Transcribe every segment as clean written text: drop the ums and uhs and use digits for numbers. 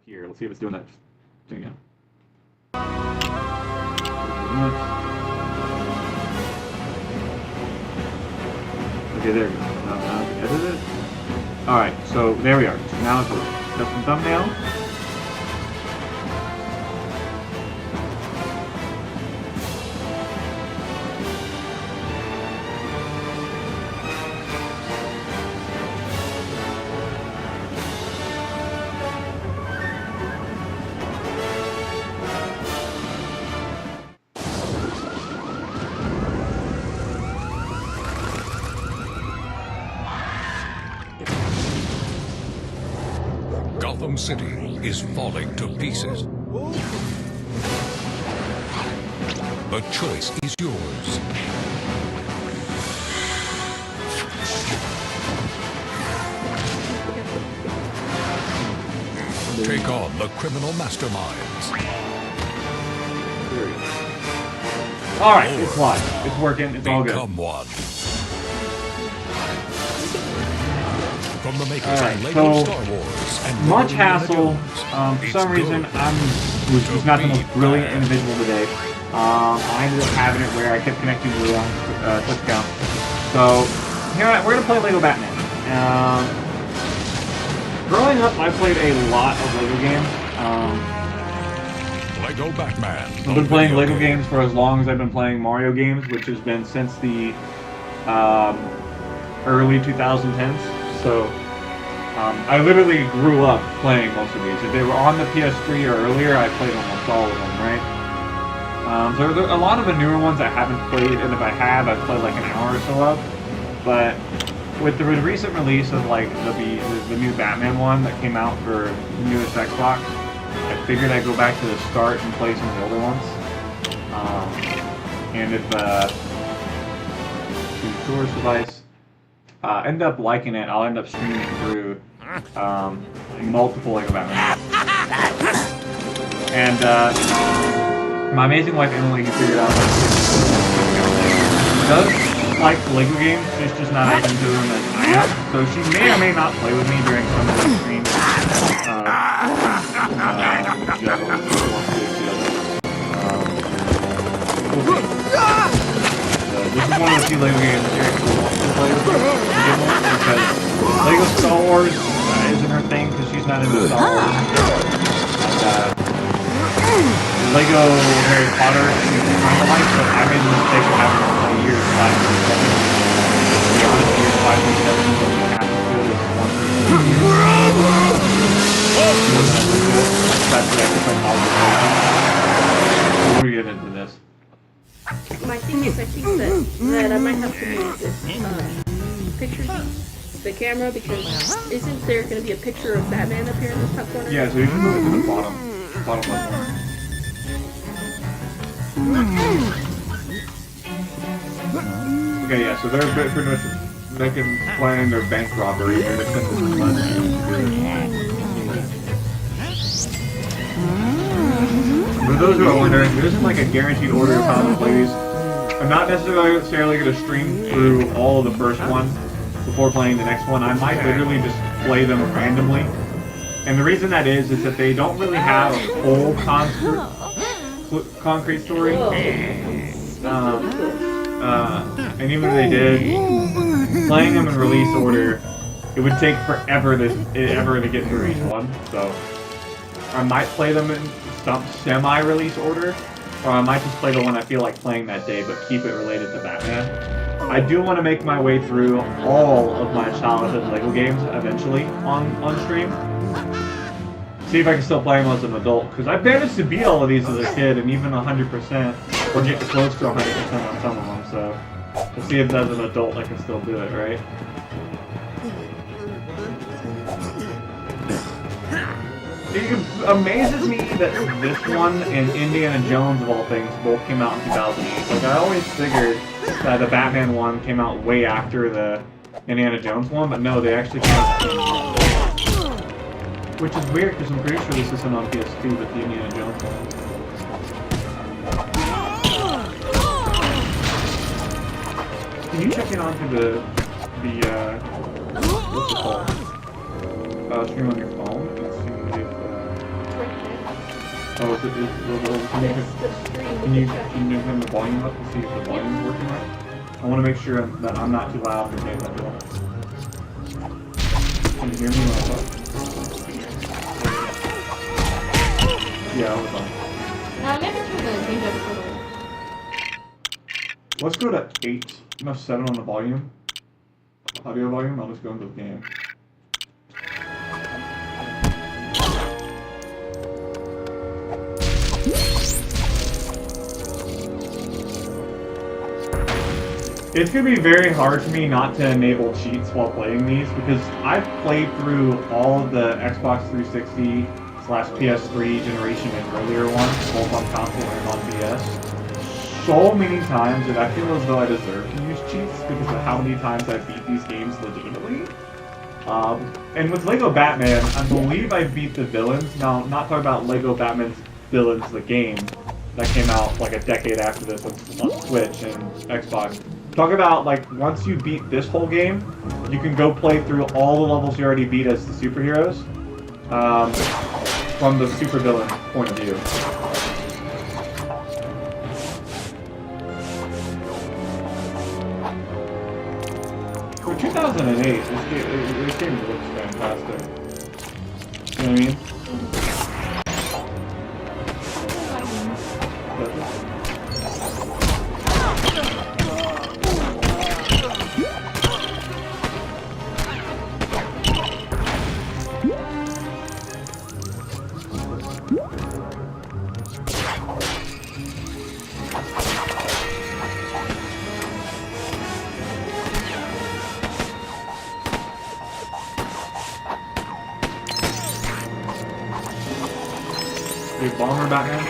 here. Let's see if it's doing that thing again. Okay, there we go. Now we edit it. Alright, so there we are. So now it's working. Custom thumbnail. Gotham City is falling to pieces. The choice is yours. Take on the criminal masterminds. Alright, it's live. It's working. It's all good. Become one. From the makers of LEGO so, Star Wars and much LEGO hassle. Jones. For some reason, was just not the most brilliant individual today. I ended up having it where I kept connecting to the wrong touch account. So, here we're gonna play LEGO Batman. Growing up, I played a lot of LEGO games. LEGO Batman. I've been playing LEGO games for as long as I've been playing Mario games, which has been since the early 2010s. So, I literally grew up playing most of these. If they were on the PS3 or earlier, I played almost all of them, right? So there are a lot of the newer ones I haven't played, and if I have, I've played like an hour or so of. But with the recent release of like the new Batman one that came out for the newest Xbox, I figured I'd go back to the start and play some of the older ones. And if storage device. End up liking it, I'll end up streaming through multiple LEGO Batman. And my amazing wife Emily, who figured out does like LEGO games, she's just not as into them as I am. So she may or may not play with me during some of the streams. This is one of the few LEGO games here who wants to play with me because LEGO Star Wars isn't her thing because she's not into Star Wars. And, LEGO Harry Potter she's kind of like, but I made the mistake of having to play years 5 and 7. To be honest, years 5 and 7 don't half as good as 1 through 2. That's what I can play all the time. Before we get into this. My thing is, I think that I might have to move this picture, the camera, because isn't there going to be a picture of Batman up here in this top corner? Yeah, so you can move it to the bottom left corner. Okay, yeah, so they're pretty much planning their bank robbery. They're going to send this money. For those who are wondering, there isn't like a guaranteed order of how to play these. I'm not necessarily going to stream through all of the first one before playing the next one. I might literally just play them randomly. And the reason that is that they don't really have a full concrete story. And even if they did, playing them in release order, it would take forever to get through each one. So I might play them in semi-release order, or I might just play the one I feel like playing that day, but keep it related to Batman. I do want to make my way through all of my childhood LEGO games eventually on stream. See if I can still play them as an adult, because I managed to beat all of these as a kid, and even 100%, or get close to 100% on some of them, so we'll see if as an adult I can still do it, right? It amazes me that this one and Indiana Jones, of all things, both came out in 2008. Like, I always figured that the Batman one came out way after the Indiana Jones one, but no, they actually came out. Which is weird, because I'm pretty sure this isn't on PS2, but the Indiana Jones one. Can you check in onto the what's it called? Stream on your phone and see if Oh, is it? Can you turn the volume up to see if the volume is working right? I want to make sure that I'm not too loud for games I'm doing. Can you hear me when I talk? Yeah, I was on. No, I never turned the change up for the... Let's go to 8. No, 7 on the volume. Audio volume. I'll just go into the game. It's going to be very hard for me not to enable cheats while playing these because I've played through all of the Xbox 360/PS3 generation and earlier ones, both on console and on PS, so many times that I feel as though I deserve to use cheats because of how many times I beat these games legitimately. And with LEGO Batman, I believe I beat the villains. Now, I'm not talking about LEGO Batman's Villains, the game that came out like a decade after this on Switch and Xbox. Talk about, like, once you beat this whole game, you can go play through all the levels you already beat as the superheroes, from the supervillain point of view. For 2008, this game looks fantastic. You know what I mean? Bomber Batman.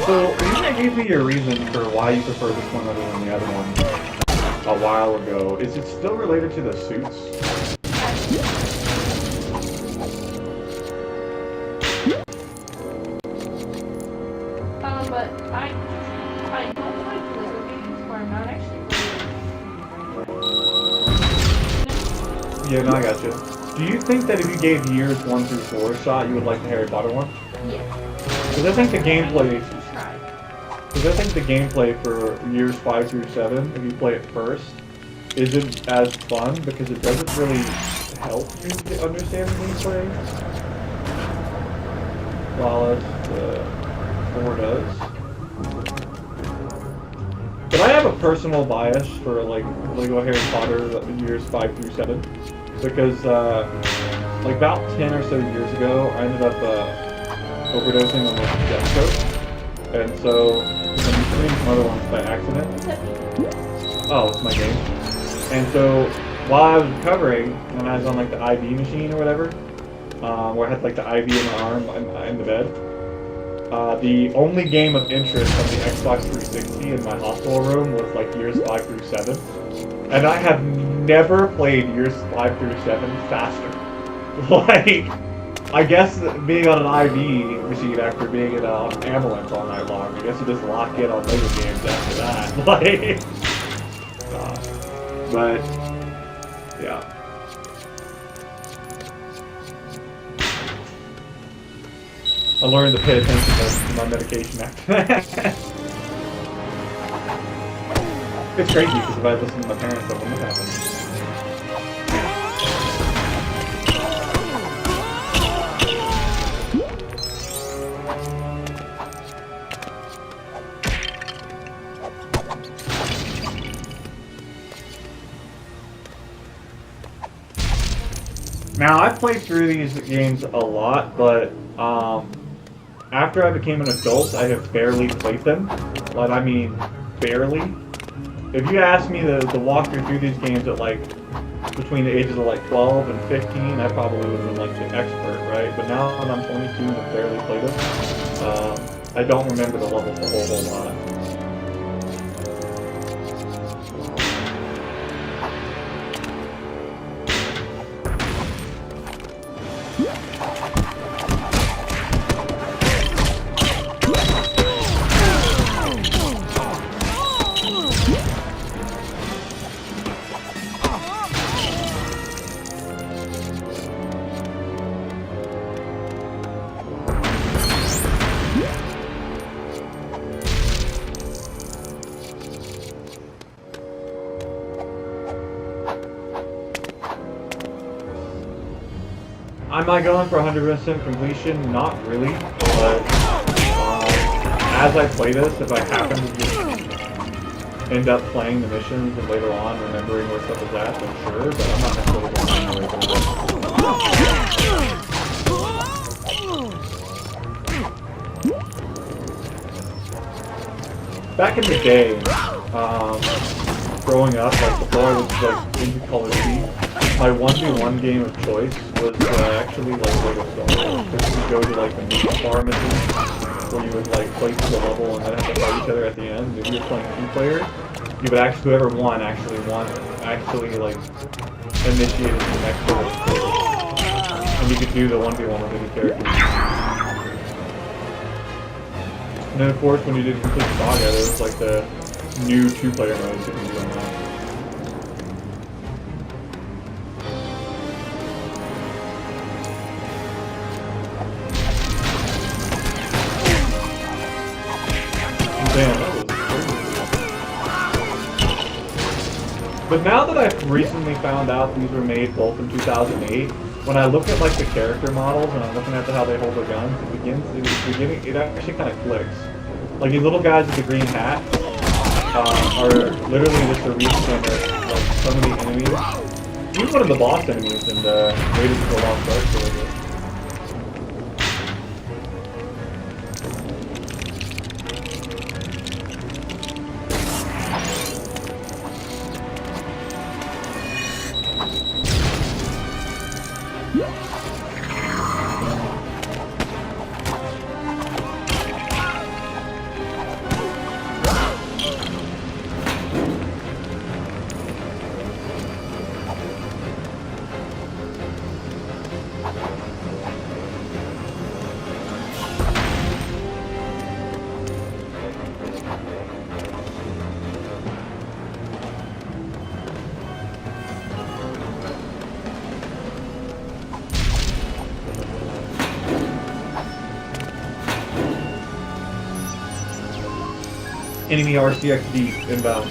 So, you gave me your reason for why you prefer this one other than the other one a while ago. Is it still related to the suits? But I don't like LEGO games where I'm not actually really... Yeah, no, I got you. Do you think that if you gave years 1 through 4 a shot, you would like the Harry Potter one? Yeah. Because I think the gameplay... Try. Because I think the gameplay for years 5 through 7, if you play it first, isn't as fun because it doesn't really help you to understand the gameplay. While the 4 does. But I have a personal bias for like LEGO Harry Potter years 5 through 7. Because, like about 10 or so years ago, I ended up overdosing on like death coat. And so, I'm putting some other ones by accident. Oh, it's my game. And so, while I was recovering, when I was on like the IV machine or whatever, where I had like the IV in my arm in the bed, the only game of interest on the Xbox 360 in my hospital room was like years 5 through 7. And I have never played years 5 through 7 faster. Like, I guess being on an IV machine after being in an ambulance all night long, I guess you just lock in on LEGO games after that. Like, but, yeah. I learned to pay attention to my medication after that. It's crazy because if I listened to my parents, that wouldn't have happened. Now, I've played through these games a lot, but after I became an adult, I have barely played them. But I mean, barely. If you asked me to walk through these games at like between the ages of like 12 and 15, I probably would have been like the expert, right? But now that I'm 22 and I've barely played them, I don't remember the levels a whole lot. Am I going for 100% completion? Not really, but as I play this, if I happen to just end up playing the missions and later on remembering where stuff is at, then sure, but I'm not necessarily going to do it. Back in the day, growing up, like before I was like into Call of Duty, my 1v1 game of choice was actually like LEGO Star Wars. Because you go to like the meat bar mission, where you would like play through the level and then have to fight each other at the end. If you were playing 2-player, you would actually, whoever won actually like initiated the next level stage. And you could do the 1v1 with any characters. And then of course when you did Complete Saga, there was like the new 2-player modes that you could do on that. Damn, that was crazy. But now that I've recently found out these were made both in 2008, when I look at like the character models and I'm looking at how they hold their guns, it actually kind of clicks. Like these little guys with the green hat are literally just a reskin of like some of the enemies. Even one of the boss enemies in Raiders of the Lost Ark trilogy. Enemy RCXD inbound.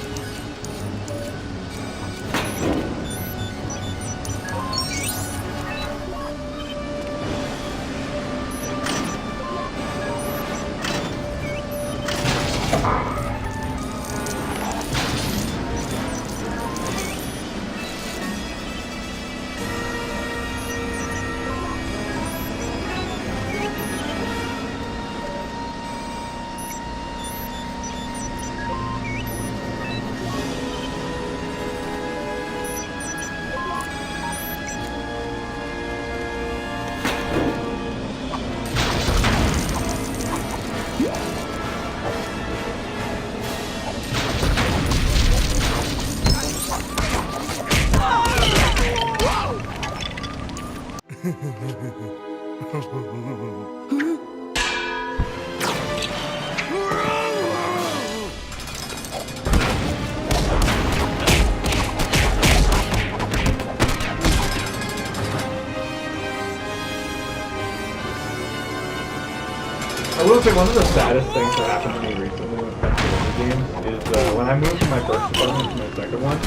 I will say one of the saddest things that happened to me recently when it comes to video games is when I moved from my first apartment to my second one,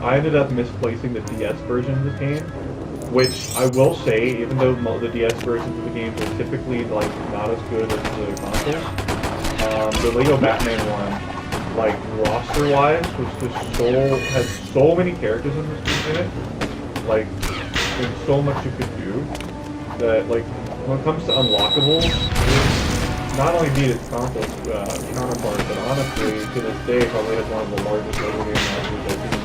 I ended up misplacing the DS version of this game, which I will say, even though the DS versions of the games are typically like not as good as the console, the LEGO Batman one, like roster-wise, was just had so many characters in it, like there's so much you could do that like. When it comes to unlockables, it not only beat its console counterpart, but honestly, to this day, probably has one of the largest LEGO game launchers I've seen.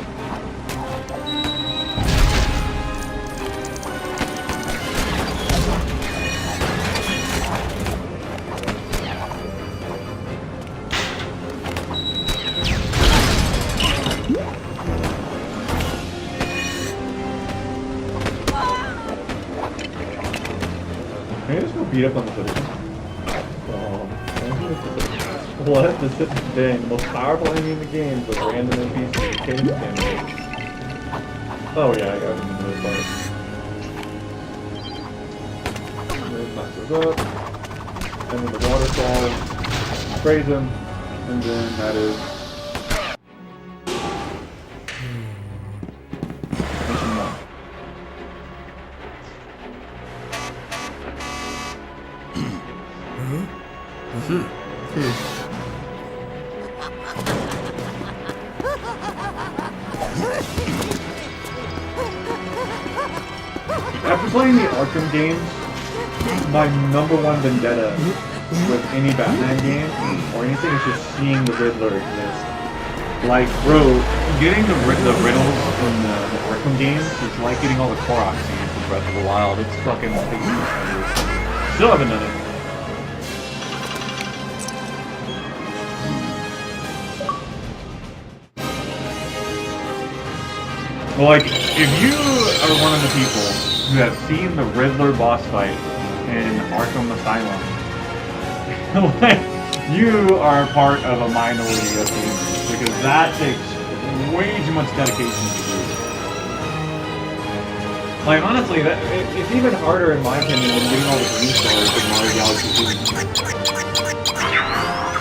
Can you just go beat up on the citizen? What? The citizen thing. The most powerful enemy in the game is a random NPC cave candidate. Oh yeah, I got him into this part. And then knock those up. And then the waterfall. Sprays him. And then that is... mission 1. After playing the Arkham games, my #1 vendetta with any Batman game or anything is just seeing the Riddler exist. Like, bro, getting the Riddles in the Arkham games is like getting all the Korok scenes in Breath of the Wild. It's fucking amazing. Still haven't done it. Like, if you are one of the people who have seen the Riddler boss fight in Arkham Asylum, like, you are part of a minority of gamers, because that takes way too much dedication to do. Like, honestly, it's even harder, in my opinion, than getting all the green stars in Mario Galaxy 2.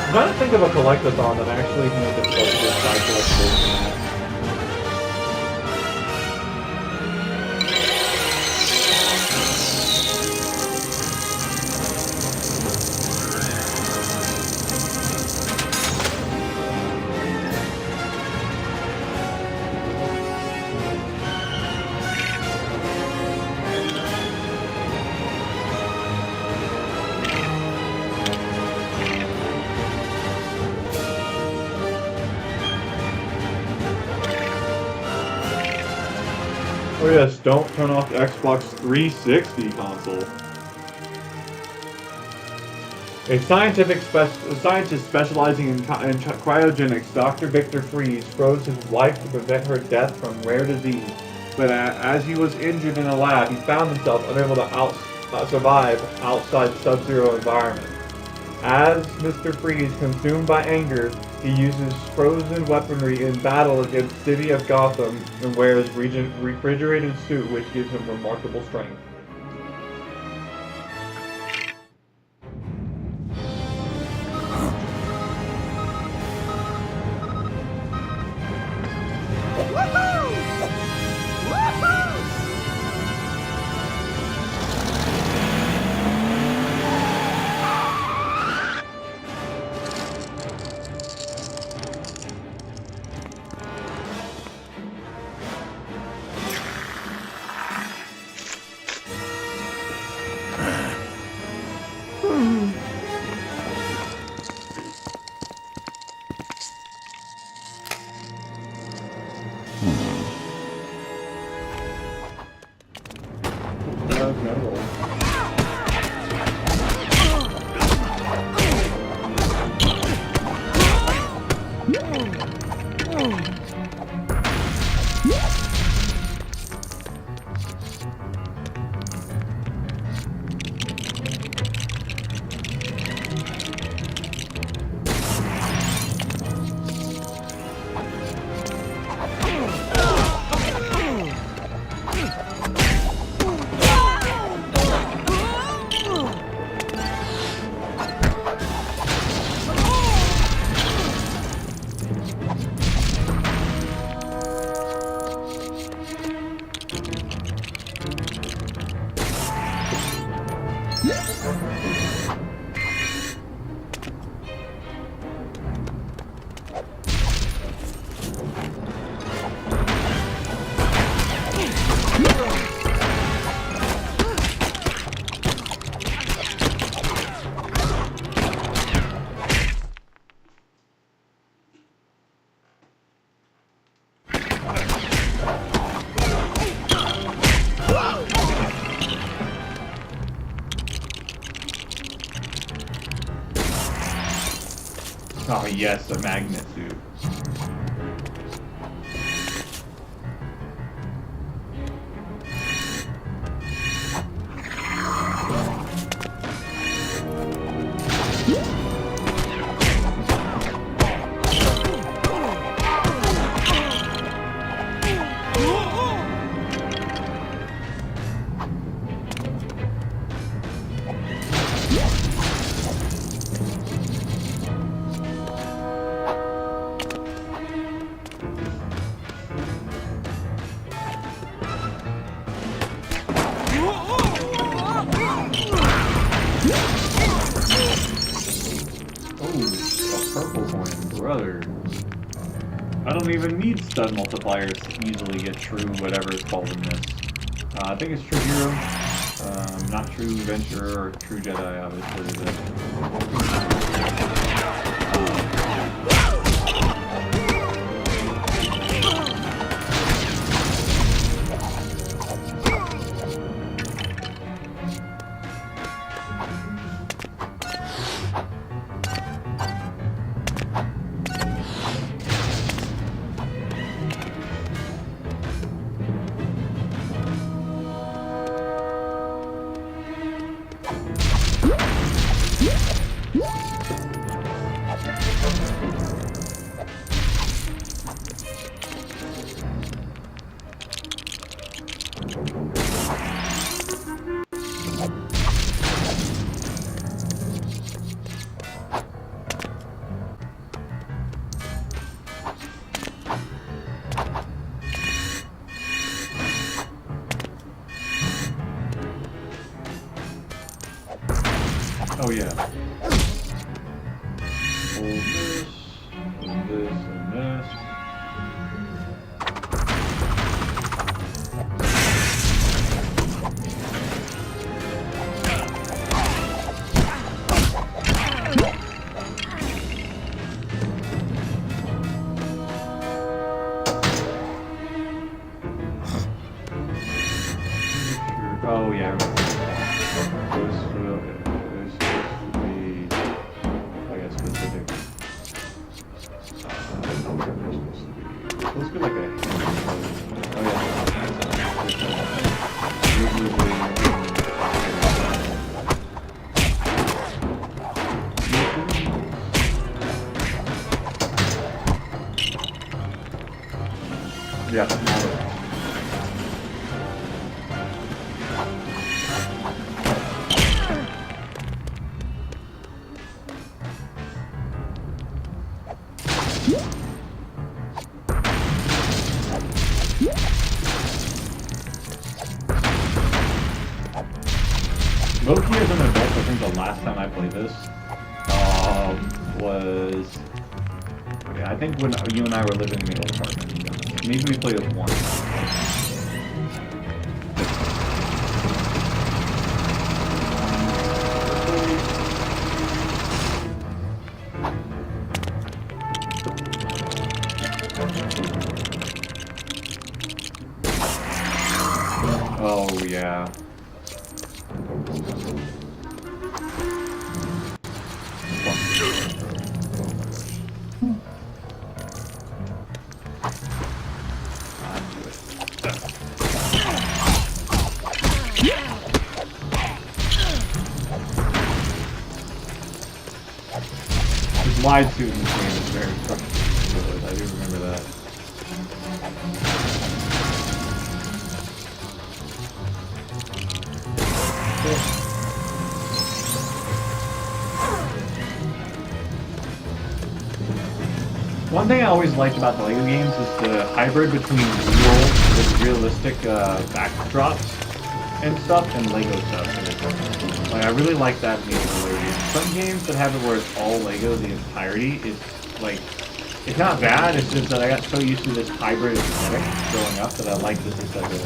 I'm trying to think of a collectathon that actually can make a good side collectible. Oh yes, don't turn off the Xbox 360 console. A scientist specializing in cryogenics, Dr. Victor Freeze, froze his wife to prevent her death from rare disease. But as he was injured in a lab, he found himself unable to survive outside sub-zero environment. As Mr. Freeze, consumed by anger, he uses frozen weaponry in battle against the city of Gotham and wears refrigerated suit, which gives him remarkable strength. Oh yes, a magnet suit. brother. I don't even need stud multipliers to easily get true whatever it's called in this. I think it's true hero. Not true venturer or true Jedi, obviously. But... Oh yeah. Hold this, and this. Oh yeah. Let's go like a... Oh yeah. Yeah. Loki as an adult, I think the last time I played this was... Yeah, I think when you and I were living in the old apartment. Maybe we played it once. Oh, yeah. His wide suit in this game is very frustrating. I do remember that. One thing I always liked about the LEGO games is the hybrid between realistic backdrops and stuff and LEGO stuff. Like, I really like that in the LEGO games. Some games that have it where it's all LEGO the entirety is like, it's not bad, it's just that I got so used to this hybrid aesthetic growing up that I like this aesthetic.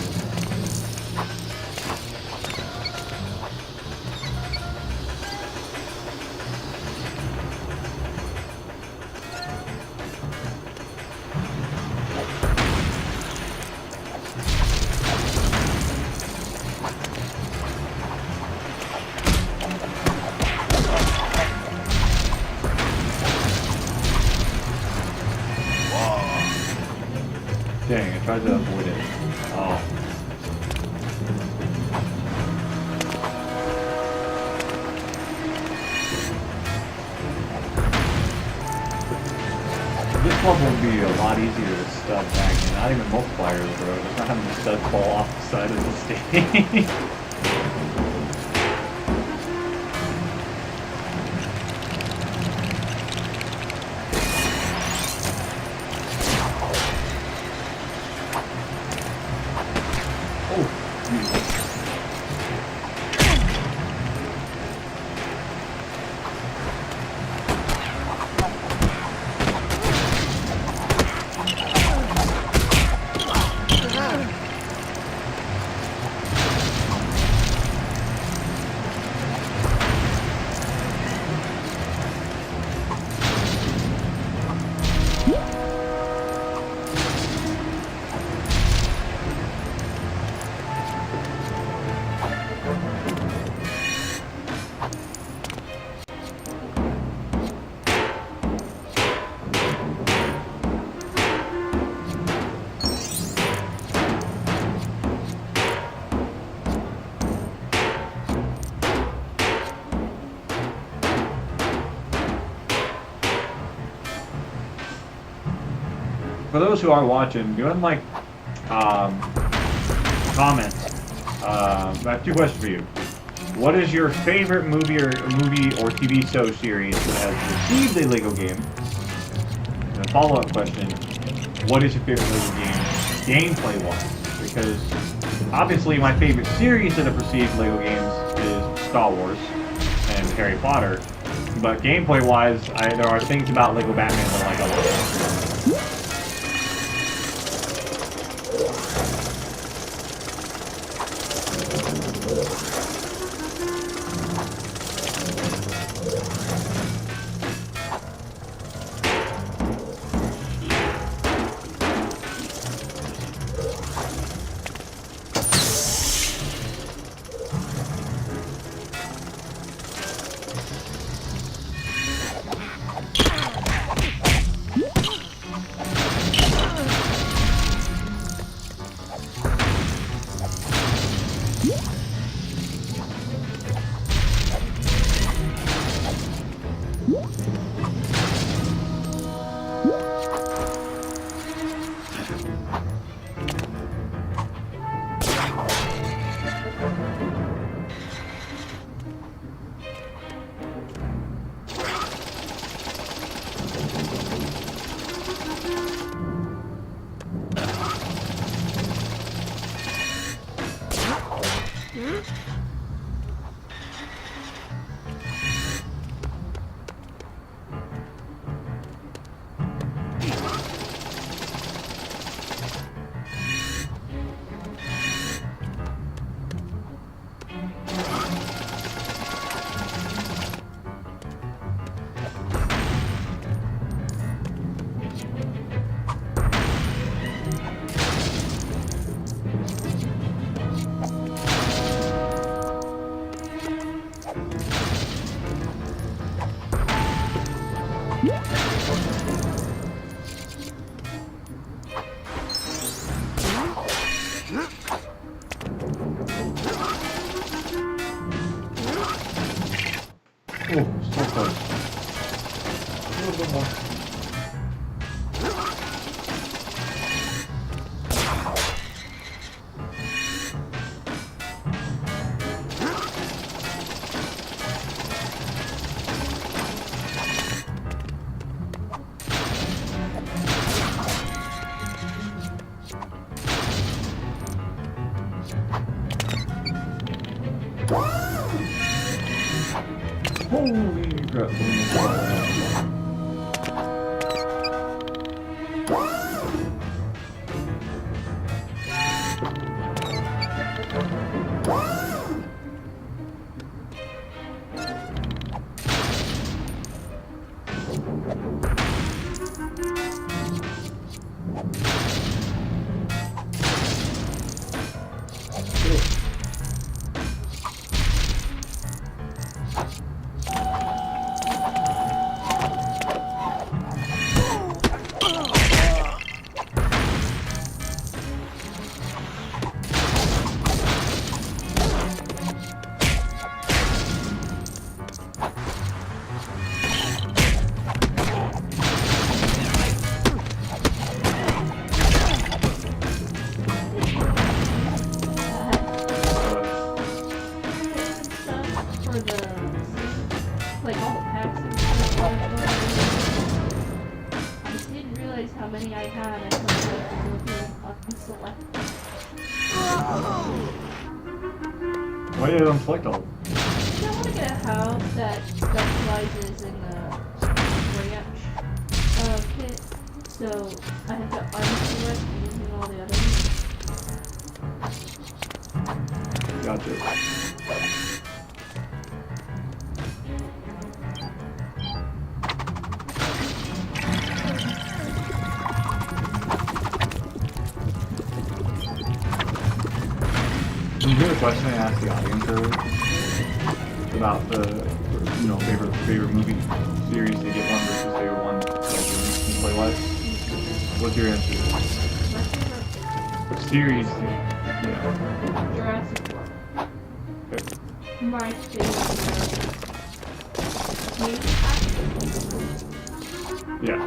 Dang, I tried to avoid it. Oh. This level would be a lot easier to stud back in. Not even multipliers, bro. Just not having the stud fall off the side of the stage. for those who are watching, go ahead and like, comment. I have two questions for you. What is your favorite movie or TV show series that has received a LEGO game? And a follow-up question: what is your favorite LEGO game, gameplay-wise? Because obviously, my favorite series that have received LEGO games is Star Wars and Harry Potter. But gameplay-wise, there are things about LEGO Batman that I like a lot. Oh, so close. A little bit more. Holy crap. How many I had, I couldn't select. Why did I unselect all? I want to get a house that specializes in the ranch kit, so I have to unselect using all the others. Gotcha. You hear a question I asked the audience earlier about the, favorite movie series to get one versus favorite one, like play-wise? What's your answer? Series? Yeah. Jurassic Park. Okay. My favorite. Yeah.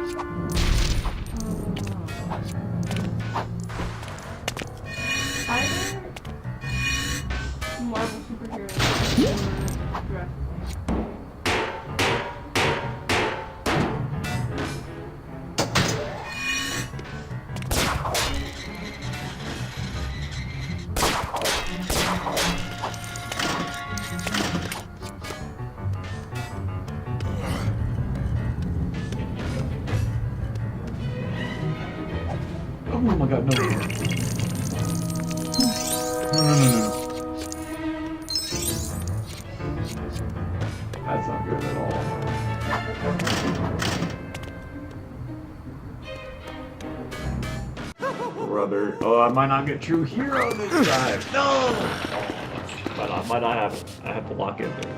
Oh my god, no. No. That's not good at all. Brother. Oh, I might not get true hero this time. No! Might not have it. I have to lock in there.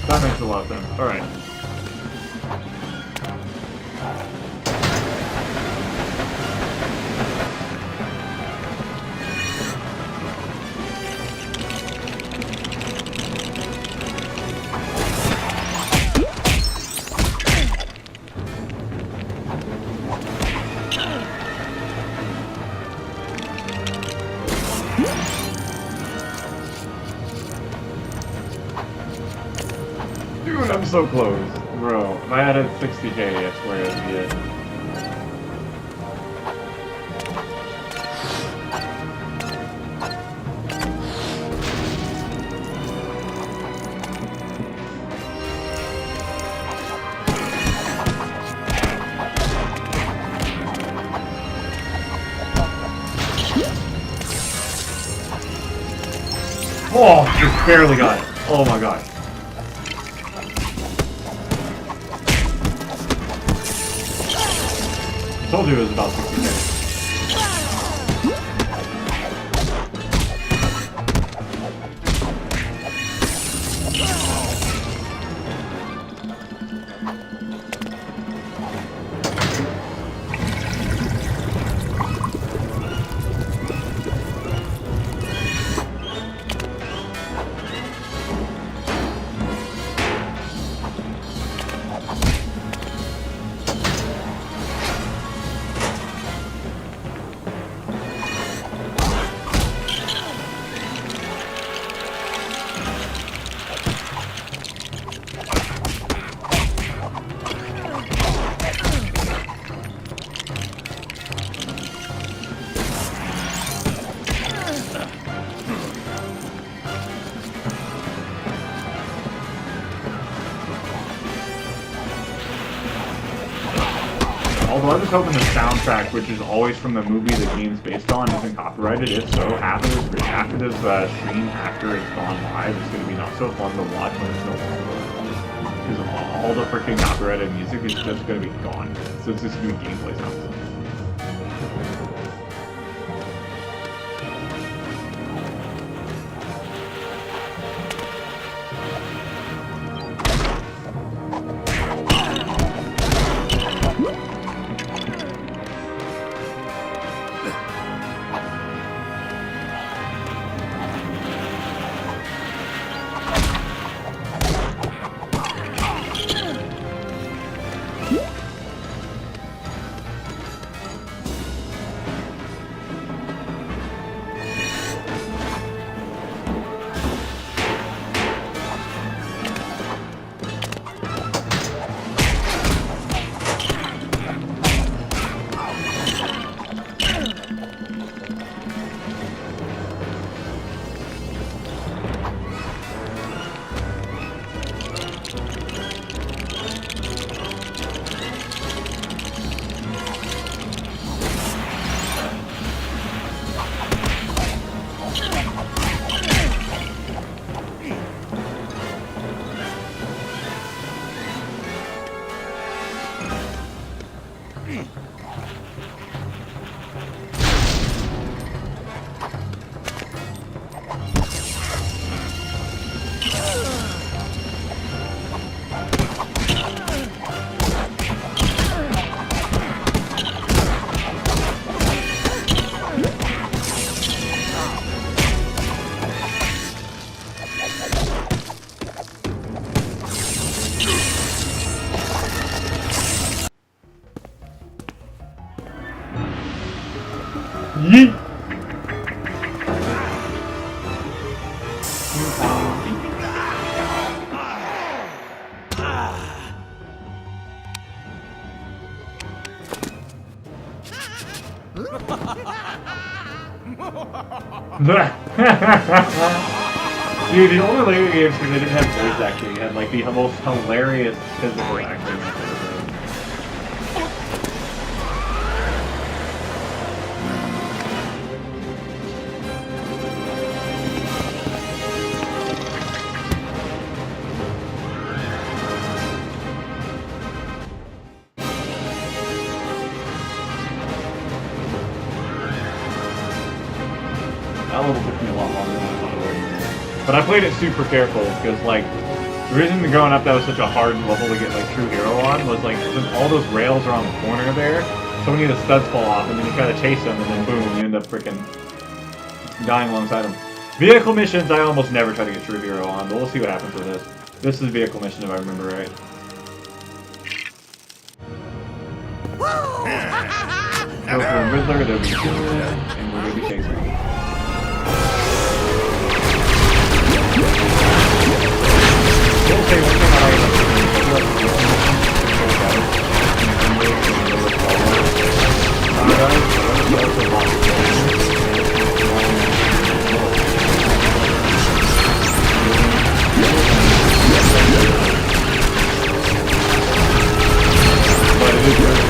That makes a lot of sense. Alright. Dude, I'm so close. Bro, if I had it 60k, I swear that'd be it. Oh, just barely got it. Oh my god. Told you it was about 60k. I'm just hoping the soundtrack, which is always from the movie the game's based on, isn't copyrighted. If so, half of this stream after it's gone live is going to be not so fun to watch when it's no longer. Because all the freaking copyrighted music is just going to be gone. So it's just going to be gameplay sounds. Yeet! Dude, the only LEGO games because they didn't have voice acting had like the most hilarious physical acting I've ever heard. That level took me a lot longer than I thought it would. But I played it super careful because, like, the reason growing up that was such a hard level to get, like, true hero on was, like, since all those rails are on the corner there, so many of the studs fall off, and then you try to chase them, and then boom, you end up freaking dying alongside them. Vehicle missions, I almost never try to get true hero on, but we'll see what happens with this. This is vehicle mission if I remember right. Go for a Riddler, they'll be doing it, and we're going to be chasing. I will say one thing I like about this game is but it is good.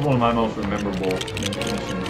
one of my most memorable missions.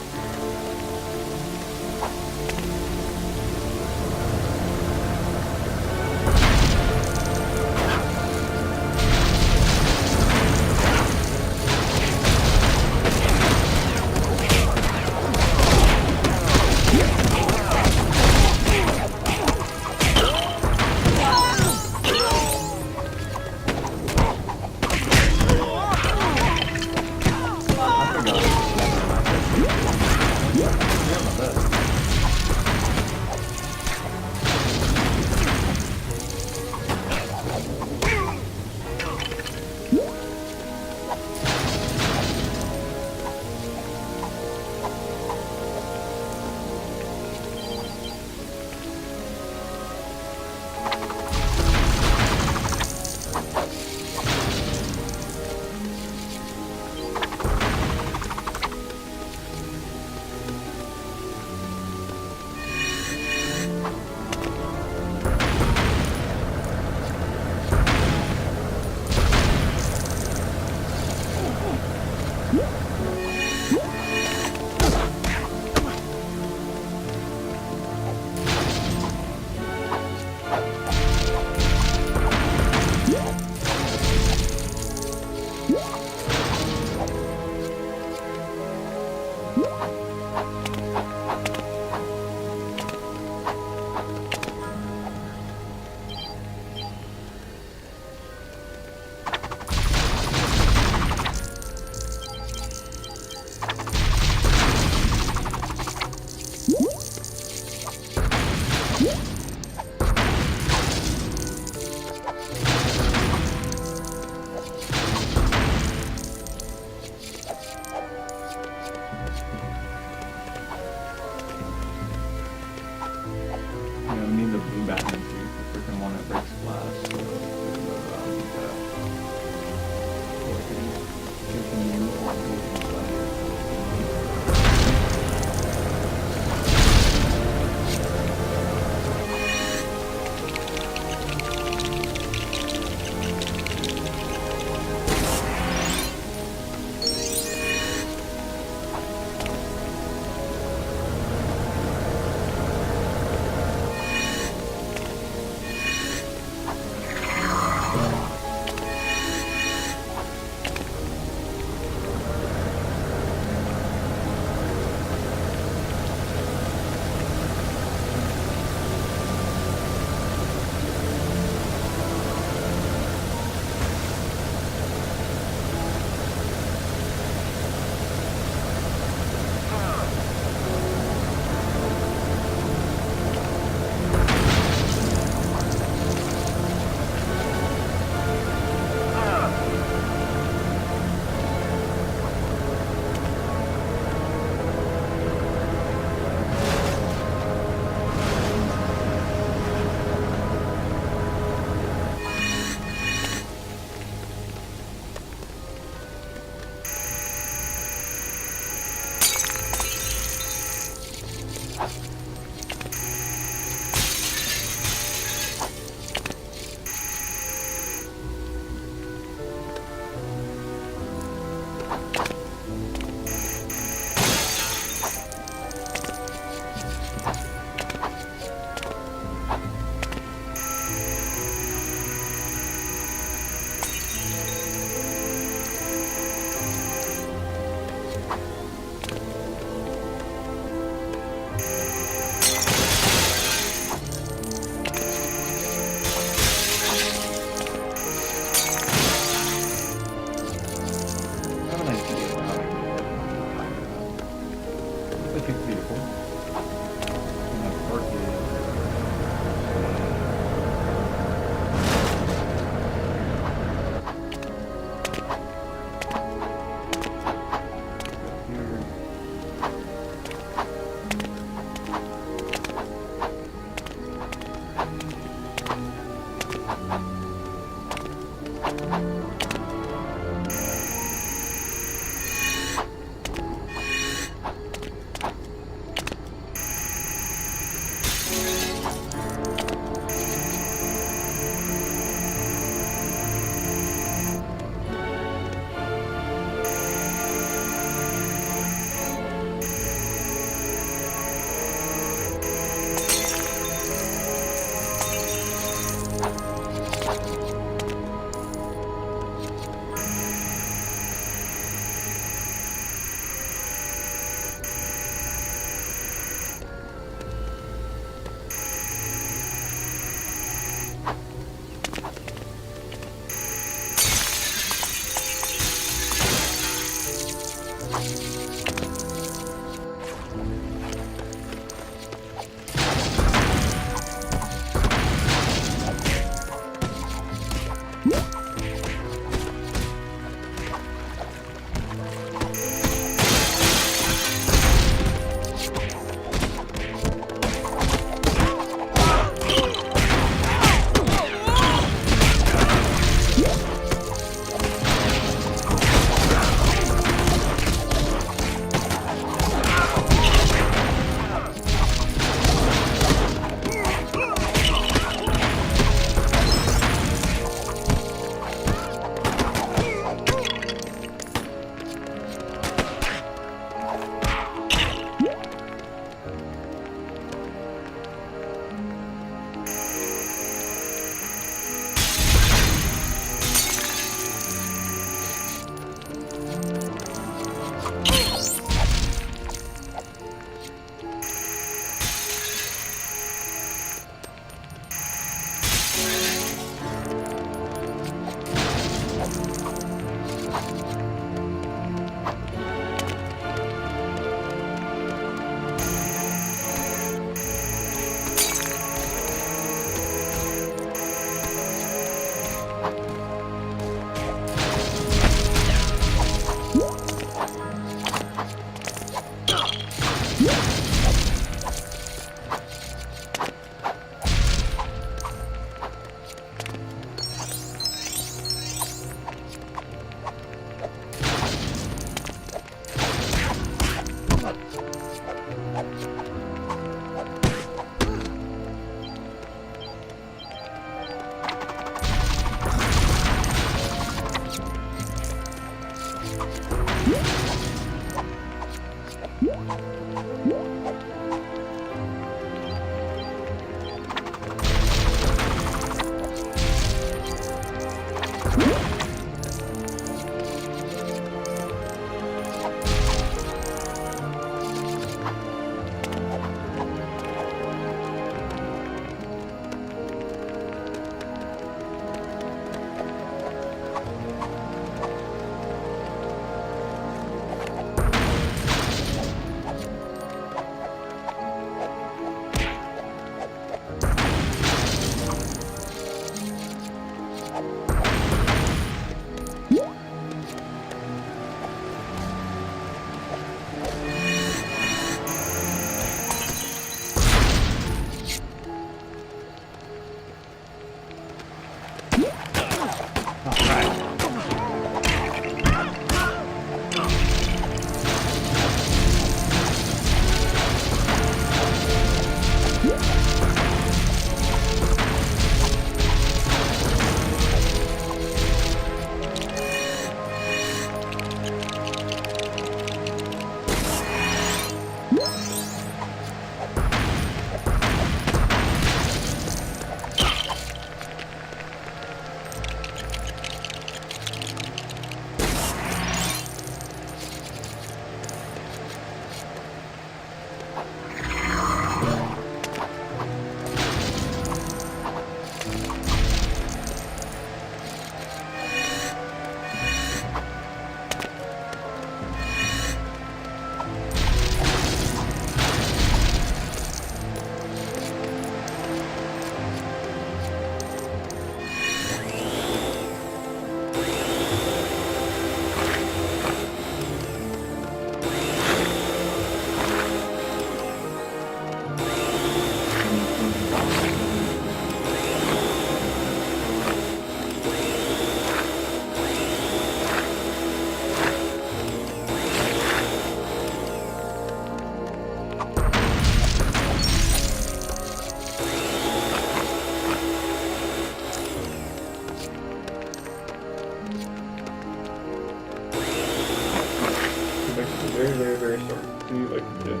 Very, very, very short. See, like you did.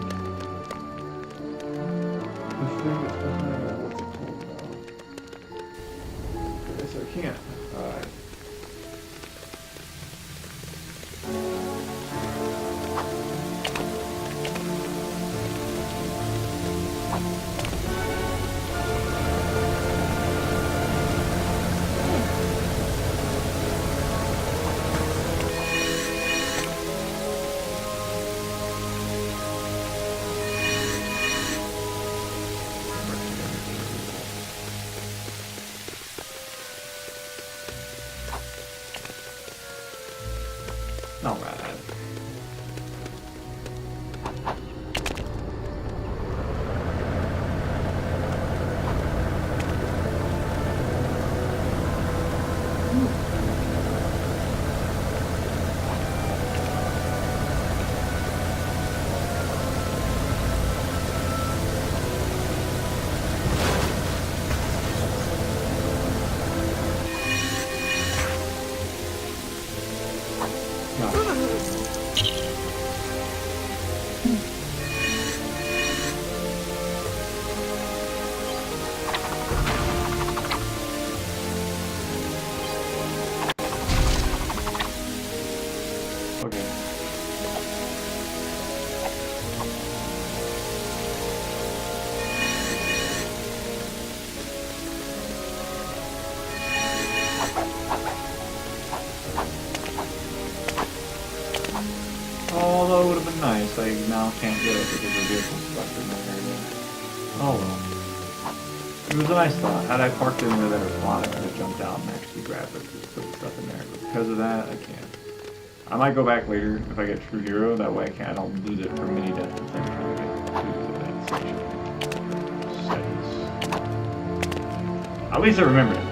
This thing is what's it called now? Okay, so I can't. Not bad. Okay. Although it would have been nice, I now can't get it because the vehicle's stuck in my area. Oh well. It was a nice thought. Had I parked it in there spot, I could have jumped out and actually grabbed it and put the stuff in there. But because of that, I can't. I might go back later if I get True Hero, that way I don't lose it for mini death at the same time I get to that section. Settings. At least I remember it though.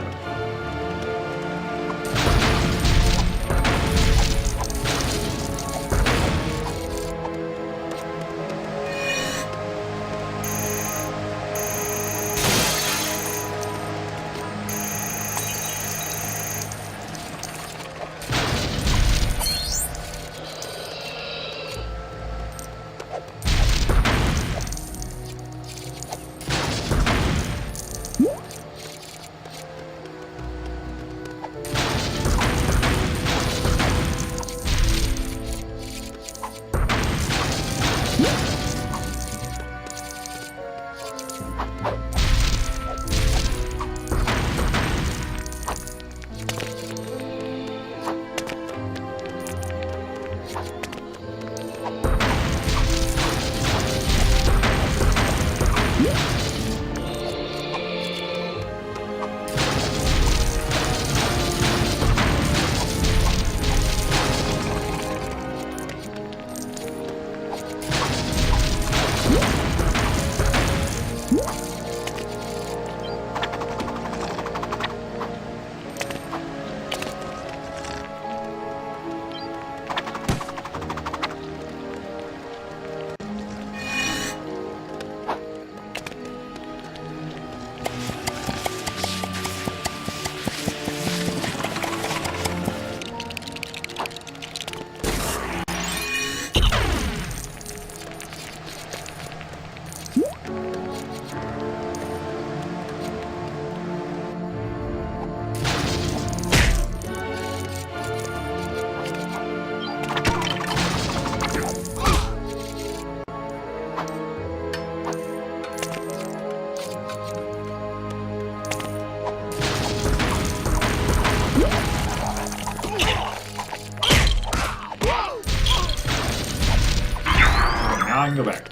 go back.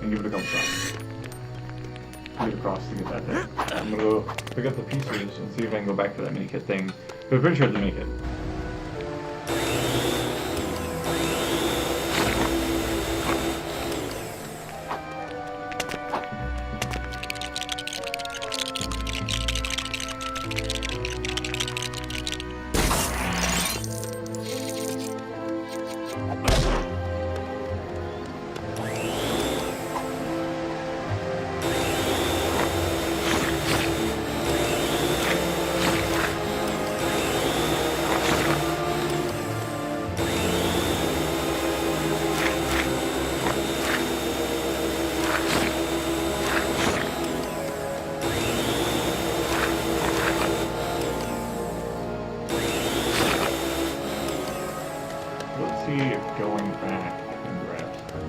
And give it a couple shots. Get across to get that thing. I'm gonna go pick up the pieces and see if I can go back to that mini kit thing. But I'm pretty sure it's a mini kit. If going back and grab stuff.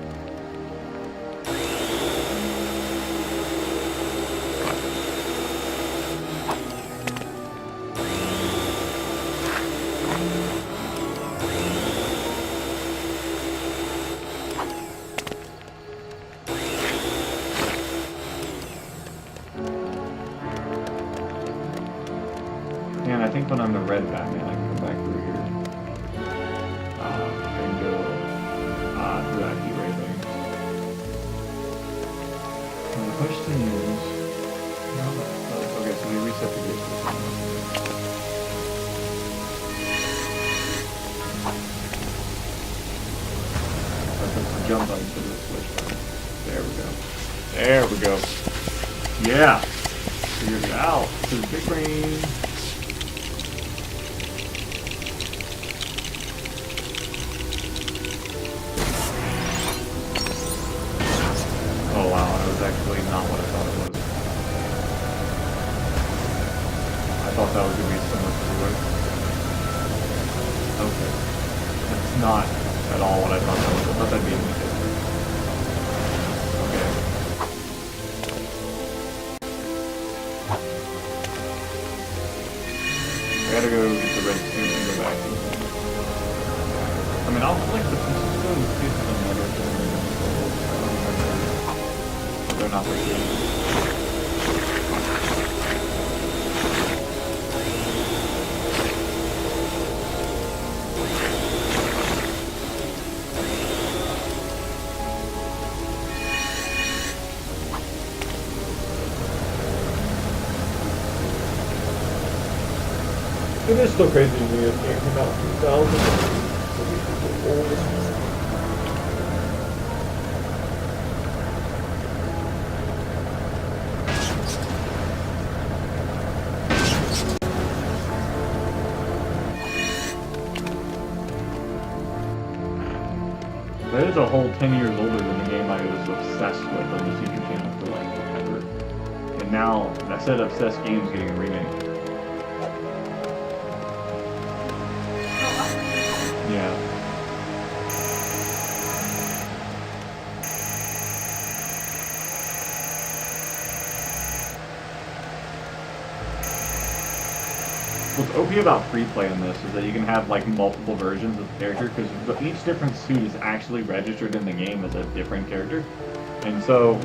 And I think when I'm the red Batman, I can come back through here. Through that heat ray thing. And the question is... No, okay, so we reset the gate. That's the jump button to the switch button. There we go. There we go. Yeah! Figured it out. To the big brain. Oh wow, that was actually not what I thought it was. I thought that was going to be so much cooler. Okay. That's not at all what I thought that was. I thought that'd be a mini kit. Okay. I gotta go get the red suit and go back. I mean, I'll collect the pieces of the pieces of the other thing. They're not very good. It is still crazy to me this game came out in 2000. The oldest. That is a whole 10 years older than the game I was obsessed with on the YouTube channel for like forever. And now that said obsessed game's getting a remake. Yeah. What's OP about free play in this is that you can have like multiple versions of the character because each different suit is actually registered in the game as a different character, and so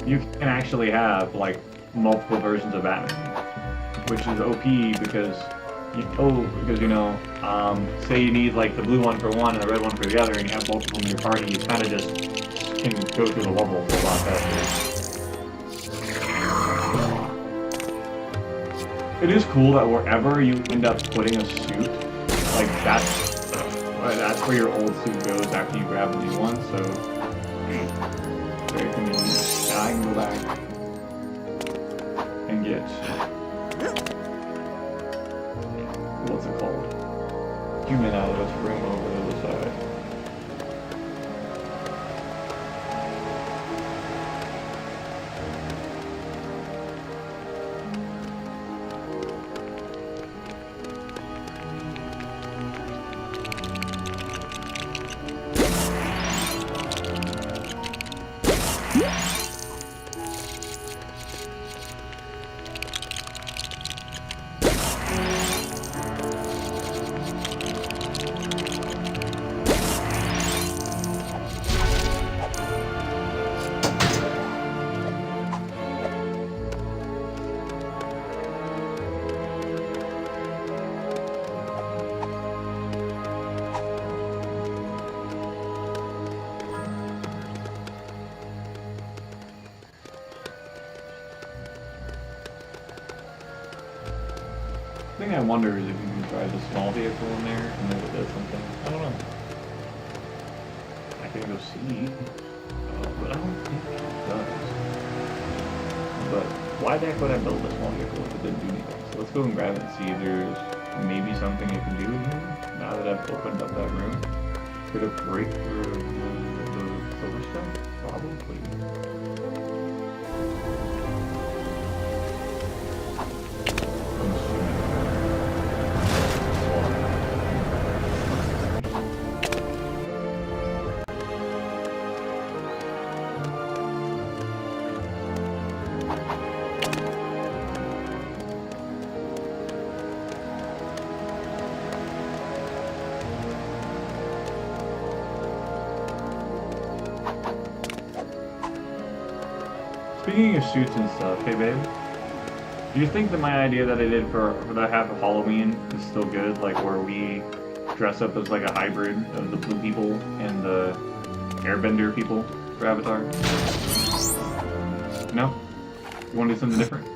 you can actually have like multiple versions of Batman, which is OP because say you need like the blue one for one and the red one for the other, and you have both of them in your party, you kind of just can go through the levels a lot faster. It is cool that wherever you end up putting a suit, like that's where your old suit goes after you grab a new one, so very convenient. Now I can go back and get, what's it called? Human out of this room over the other side. thing I wonder is if you can drive the small vehicle in there and then it does something. I don't know. I can go see, but I don't think it does. But why the heck would I build a small vehicle if it didn't do anything? So let's go and grab it and see if there's maybe something it can do in here. Now that I've opened up that room, could it break through the silver stuff? Probably. Speaking of suits and stuff, hey babe, do you think that my idea that I did for the half of Halloween is still good? Like where we dress up as like a hybrid of the blue people and the airbender people for Avatar? No? You want to do something different?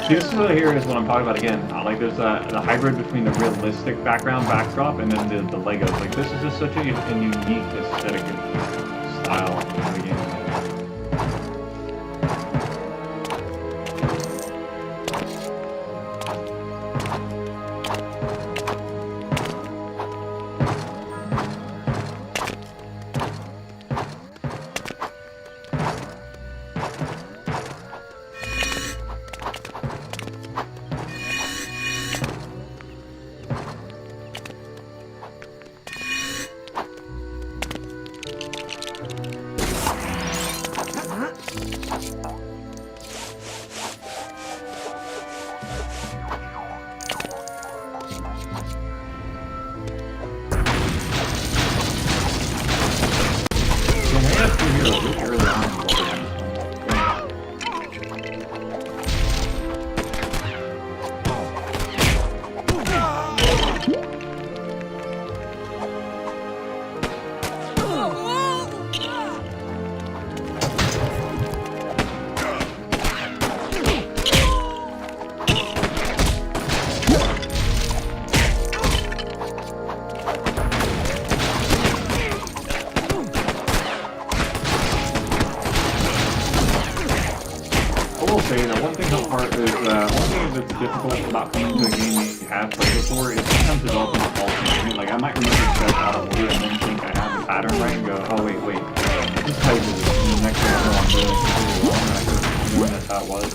See, this right here is what I'm talking about again. Like there's the hybrid between the realistic backdrop and then the Legos. Like this is just such a unique aesthetic style of the game. Difficult about coming to a game that you have played before is sometimes developing a false memory. Like I might remember stuff out of order and then think I have the pattern right and go, oh wait, this is how you do this. And the next thing I know I'm doing it completely wrong and I go, that's how it was.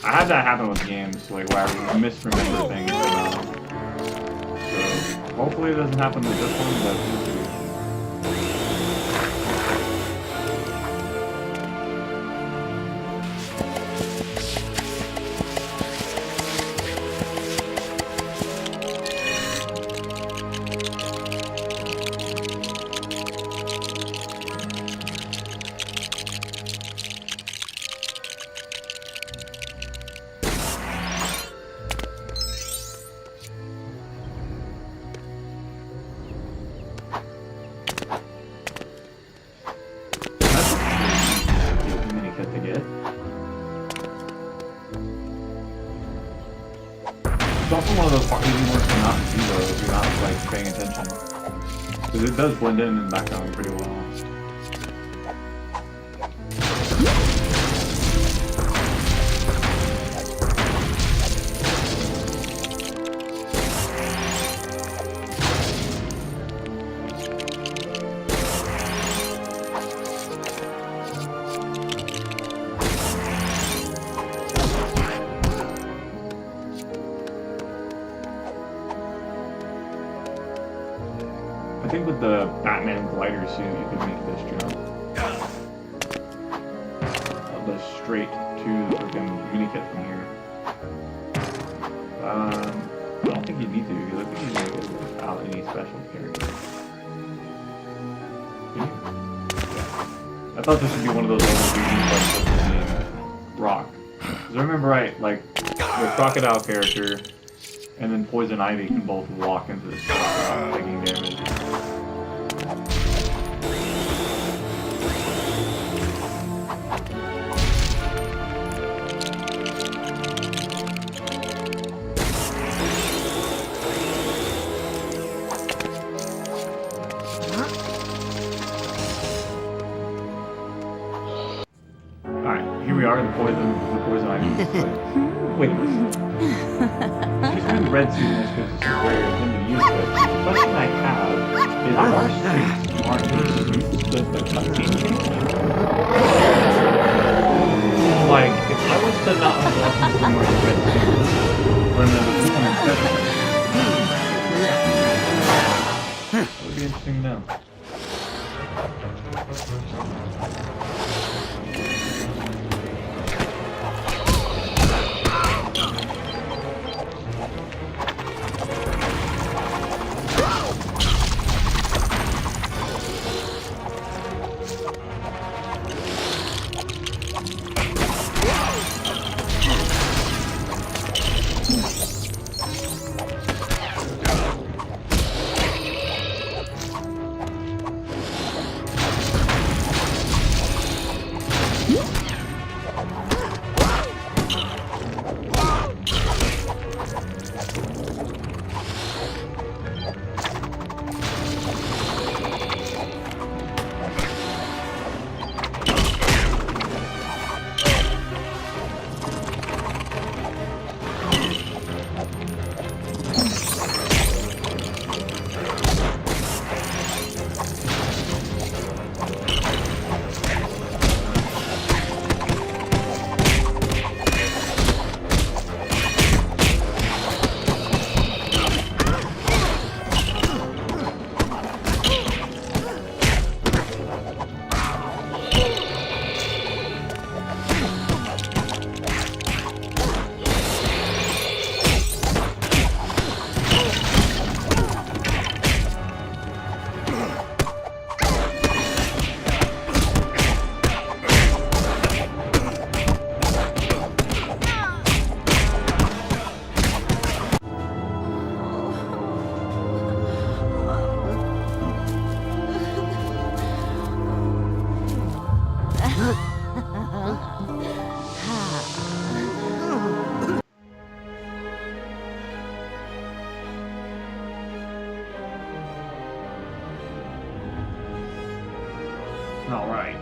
I had that happen with games, like where I misremember things. So hopefully it doesn't happen with this one, but we'll see. It's also one of those parts you work to not see those if you're not like paying attention. Because it does blend in the background pretty well. I think with the Batman glider suit, you could make this jump. The straight to the freaking mini kit from here. I don't think you need to. You look like you need to without any special character. Yeah. I thought this would be one of those old like Rock. Because I remember right, like the Crocodile character and then Poison Ivy can both walk into this without taking damage. here we are, the poison ivy. Wait. She's wearing the red suit in this because it's a very limited use, but the question I have is, are suits marked suits the cutscene change? Like, if I was to not unlock someone wearing a red suit, when the one instead that would be interesting to know. All right.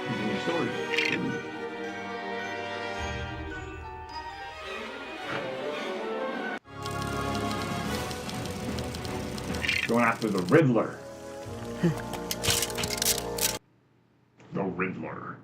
Continue story. Going after the Riddler. The Riddler.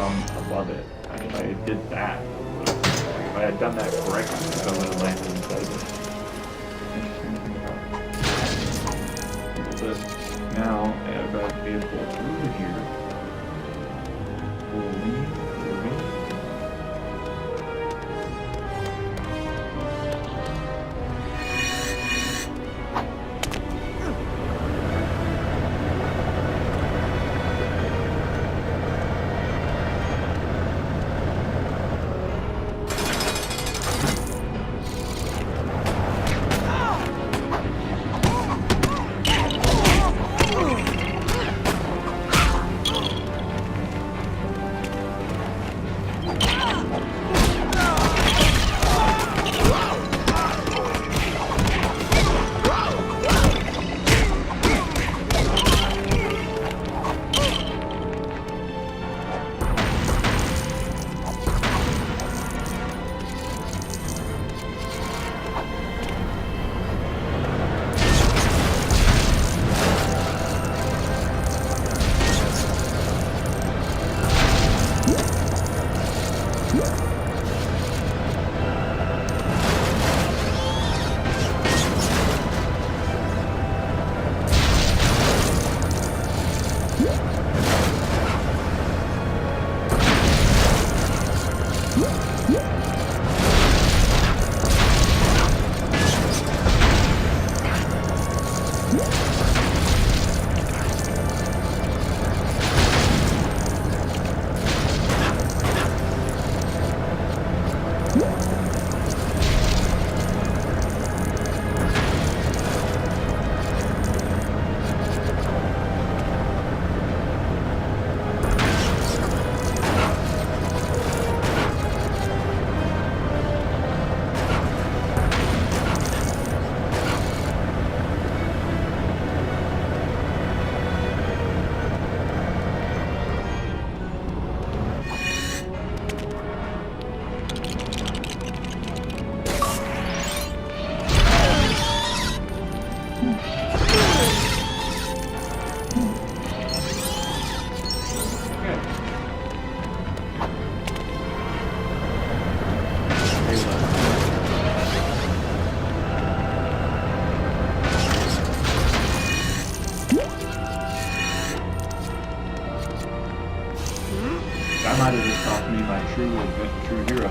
from above it. And if I did that, if I had done that correctly, I would have landed inside of it. Interesting thing. Now I have a vehicle through here. We'll leave. That might have just cost me my true hero.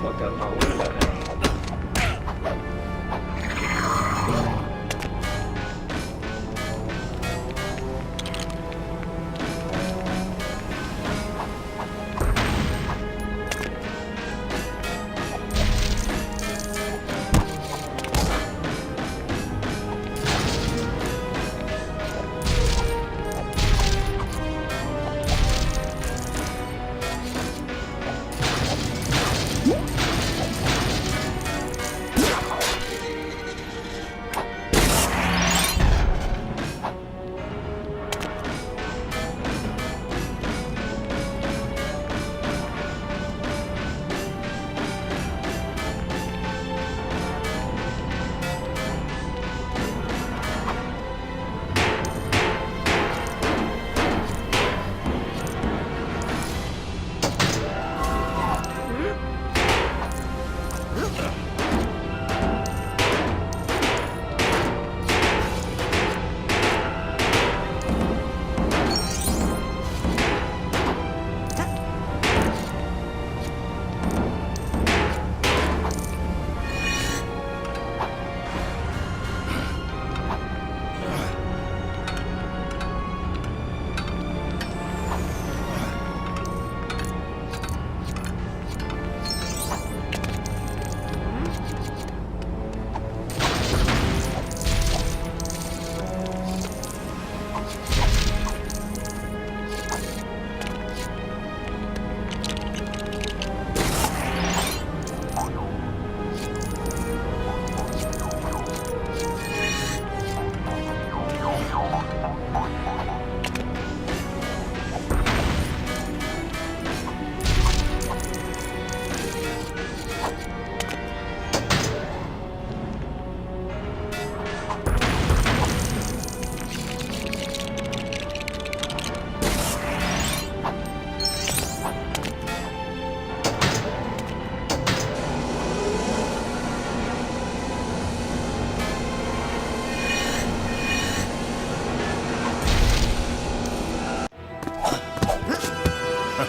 Fuck, that's not what that is.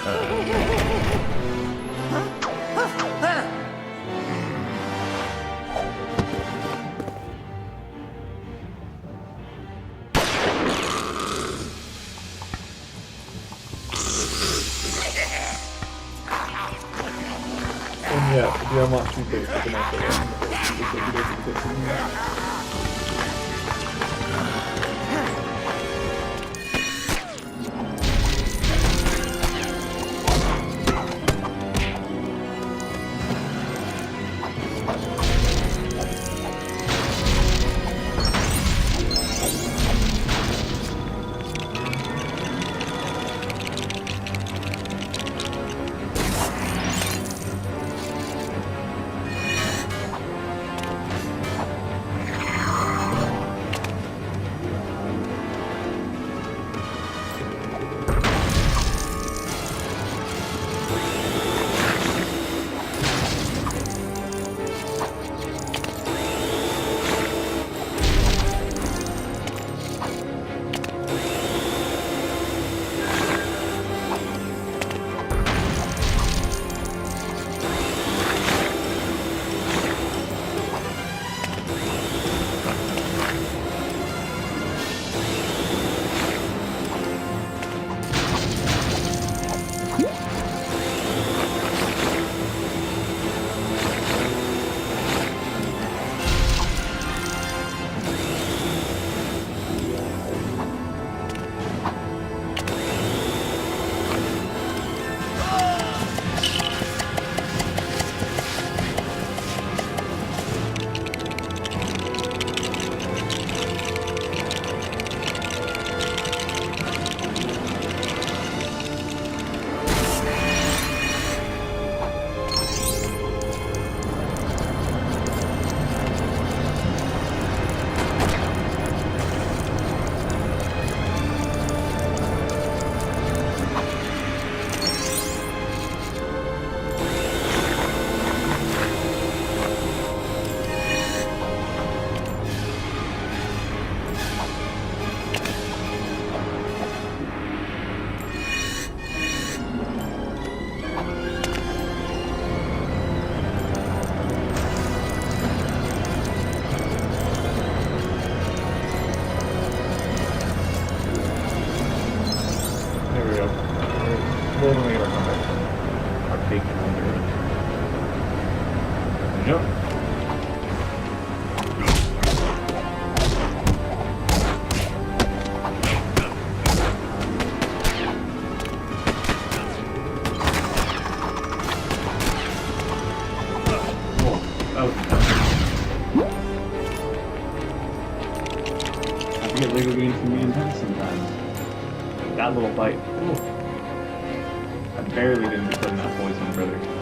And yeah, if you unlock two things, you can also get LEGO games can be intense sometimes. That little bite. Ooh. I barely didn't put enough poison, brother.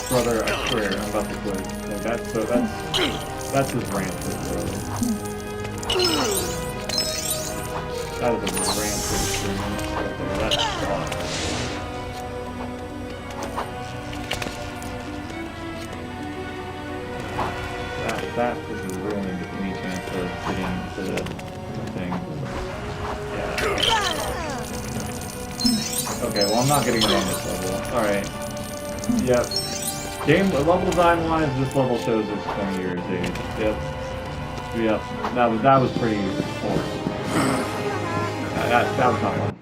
Brother, I swear, I'm about to quit. Like, that's just rancid, bro. That is a rancid experience right there. That sucks. That is ruined any chance of getting to the thing. Yeah. Okay, well I'm not getting it on this level. Alright. Yep. Level design wise, this level shows it's 20 years age. Yep. Yep. That was pretty poor. That was not fun.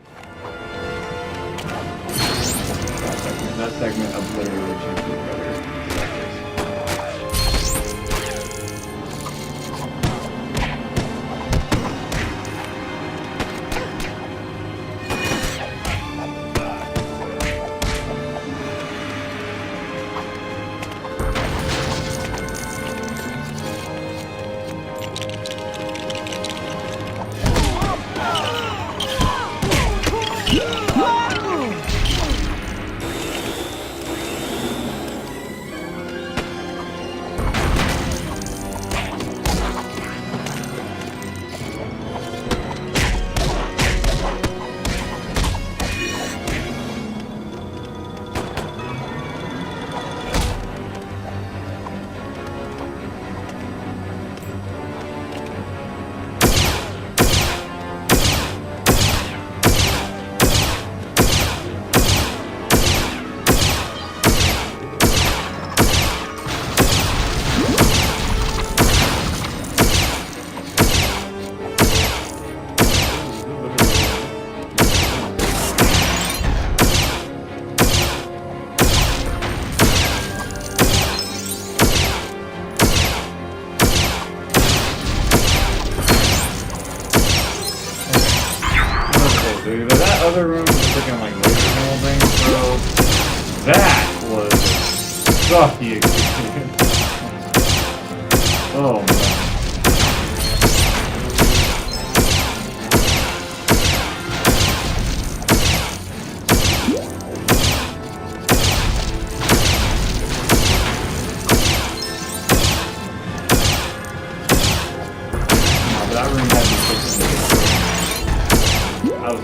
That segment of literally changed the better. Dude, that other room was freaking like laser panel thing, bro. That was sucky experience. Oh man. But that room had me freaking. I was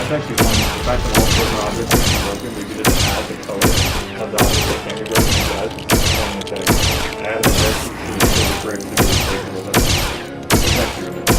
That's actually fun. The fact that all four objects can be broken, we could just add the color of the object that can be broken and add the add the red to the break to the breakable. It's actually really fun.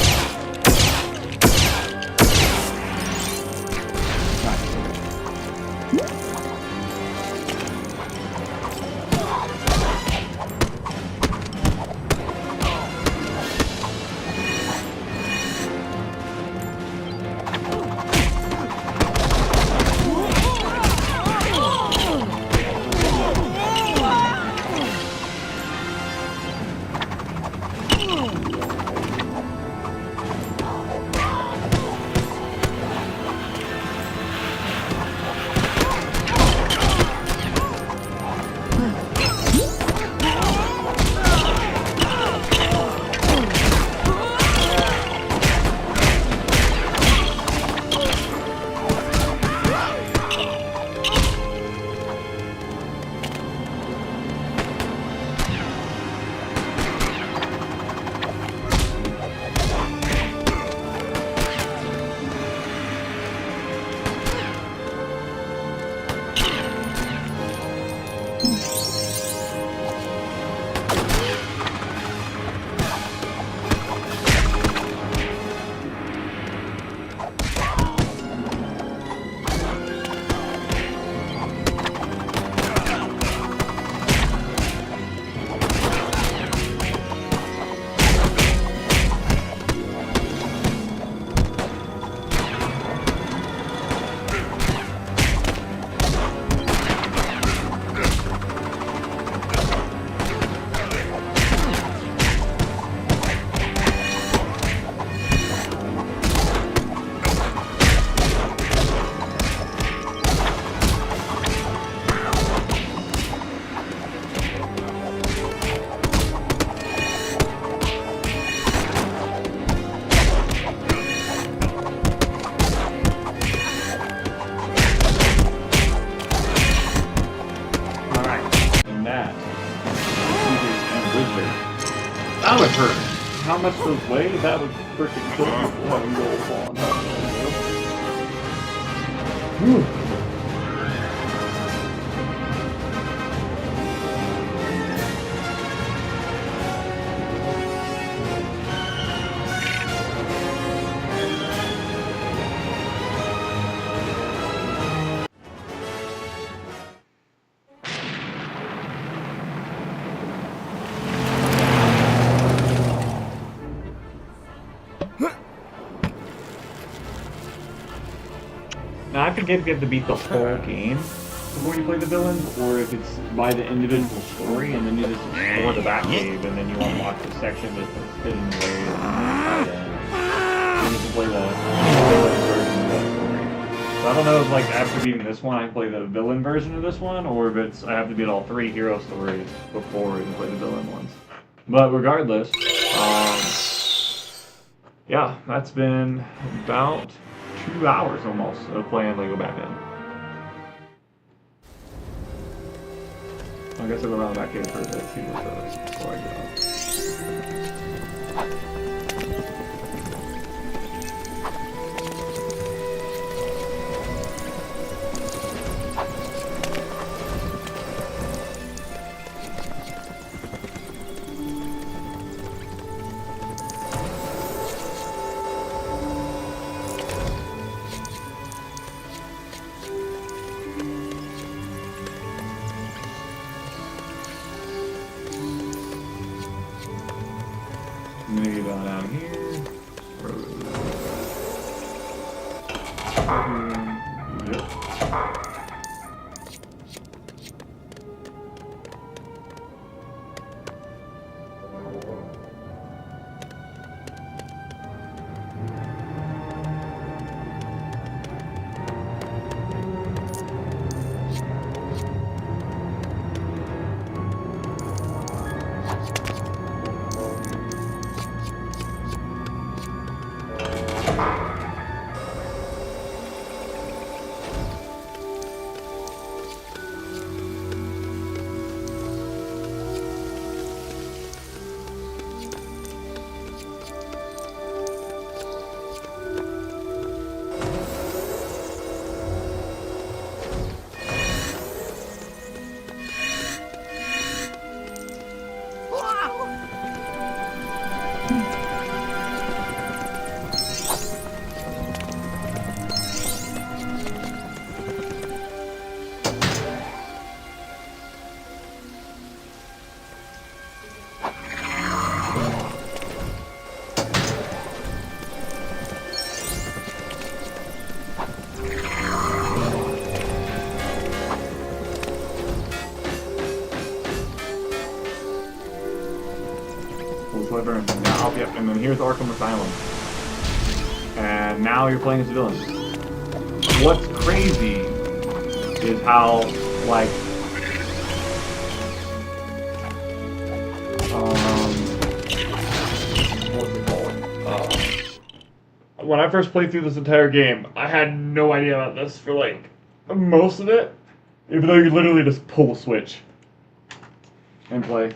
have heard how much those weigh. That would freaking kill people having gold fall on top of them. Whew. Now I forget if you have to beat the whole game before you play the villains, or if it's by the individual story, and then you just explore the Batcave, and then you unlock the section that's hidden away, and you get to play the version of that story. So I don't know if, like, after beating this one, I can play the villain version of this one, or if it's I have to beat all 3 hero stories before I can play the villain ones. But regardless, yeah, that's been about 2 hours almost of playing LEGO Batman. I guess I'll go around the back here for a bit too before I get off. I'm gonna go down here. Yep. Now, yep, and then here's Arkham Asylum. And now you're playing as a villain. What's crazy is how, like, what's it called? When I first played through this entire game, I had no idea about this for, like, most of it. Even though you literally just pull a switch and play.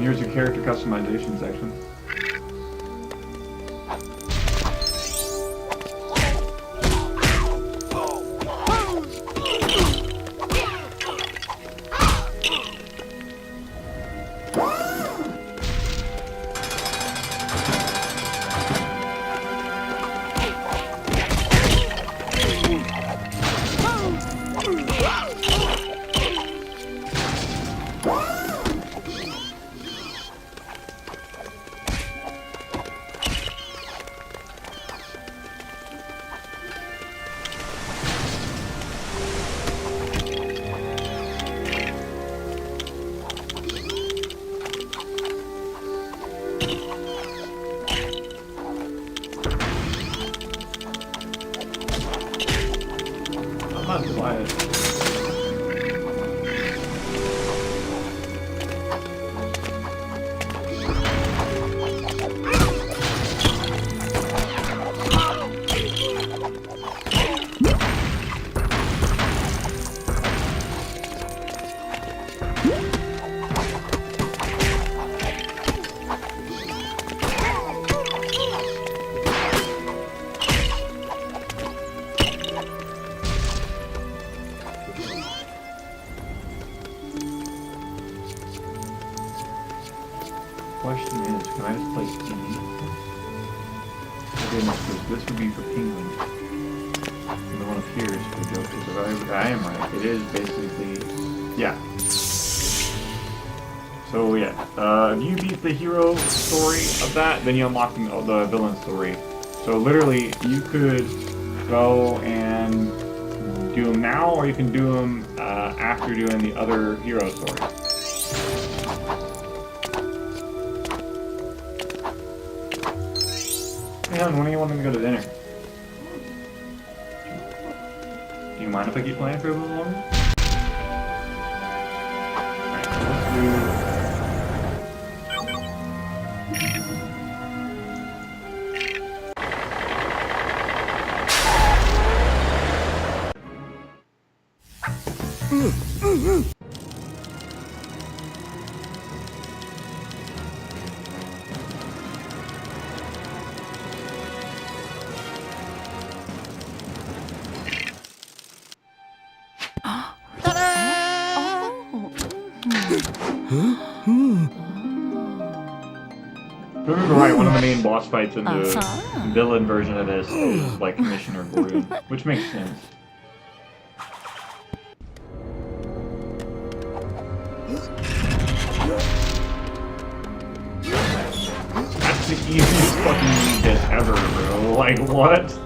Here's your character customization section. I'm not quiet. Question is, can I just play Penguin? Okay, this would be for Penguin. And the one up here is for Joker. So I am right. It is basically, yeah. So yeah, if you beat the hero story of that, then you unlock the villain story. So literally, you could go and do them now, or you can do them after doing the other hero story. Hey, hon, when do you want to go to dinner? Do you mind if I keep playing for a little longer? Alright, so let's do... Remember right, one of the main boss fights in the villain version of this is like Commissioner Gordon, which makes sense. That's the easiest fucking hit ever, bro. Like, what?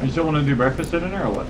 You still want to do breakfast at dinner or what?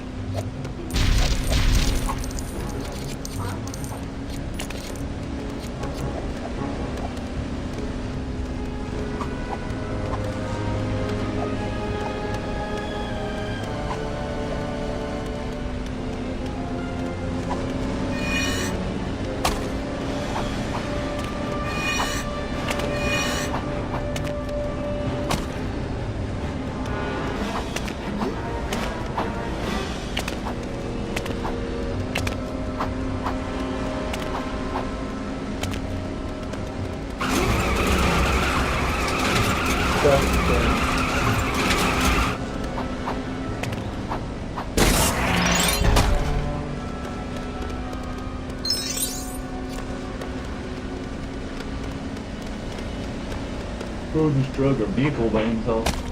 Oh, just drug a vehicle by himself.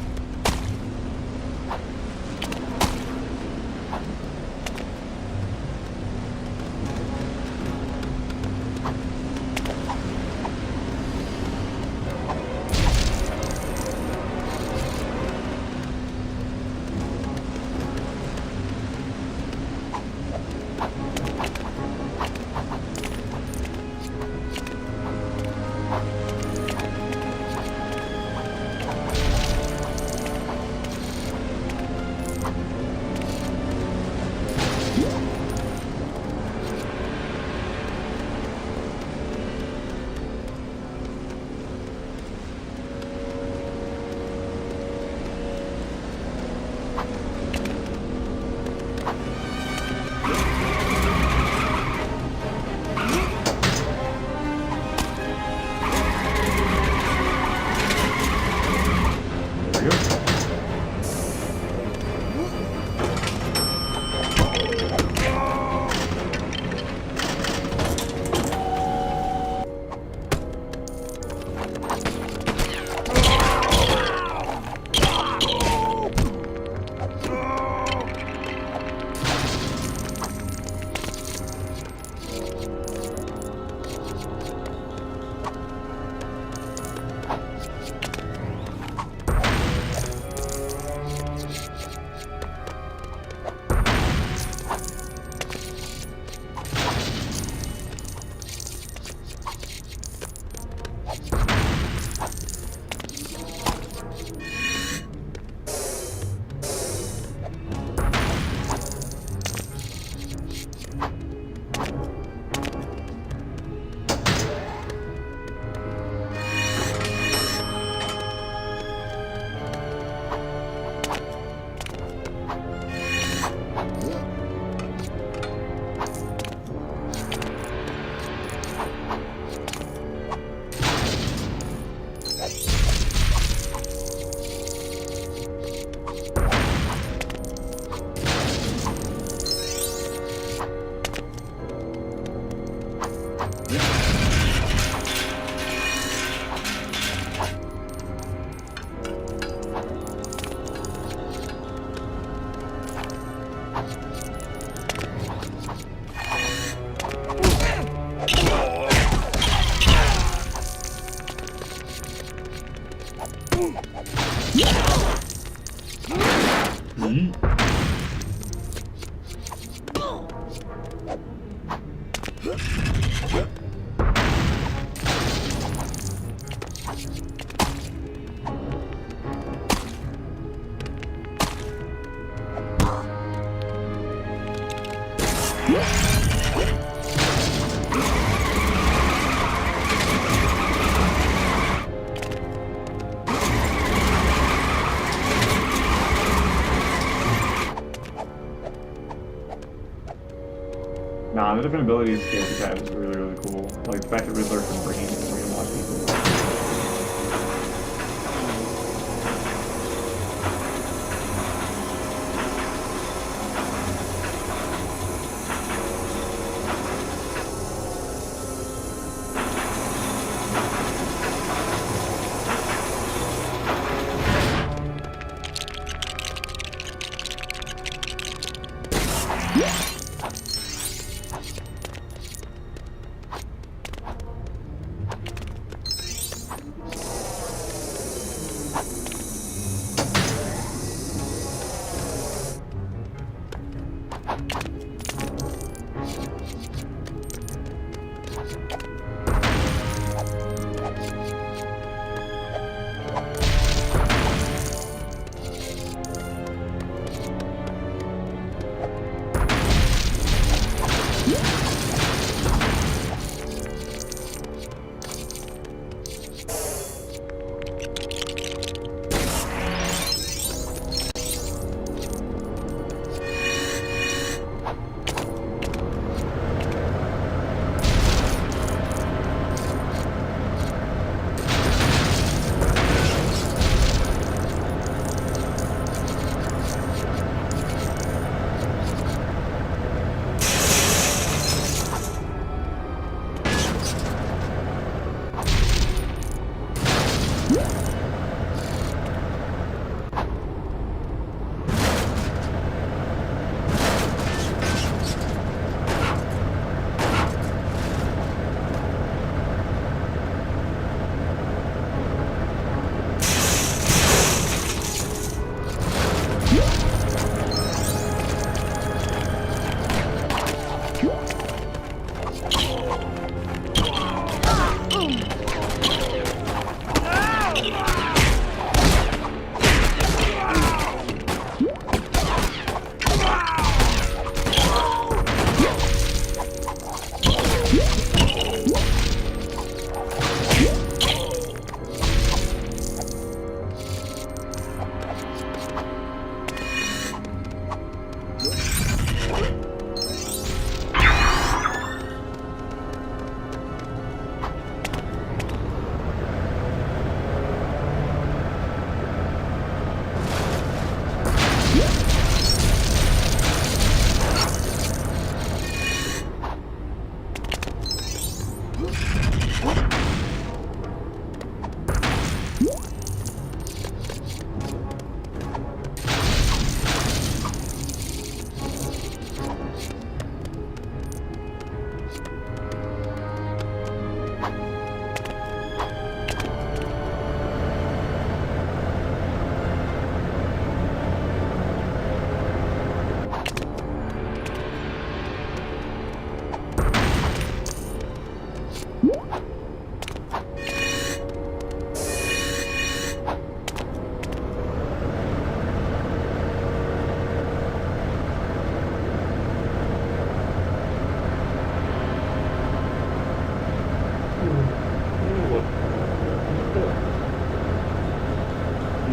Nah, the different abilities characters have is really, really cool. Like the fact that Riddler can brainwash people.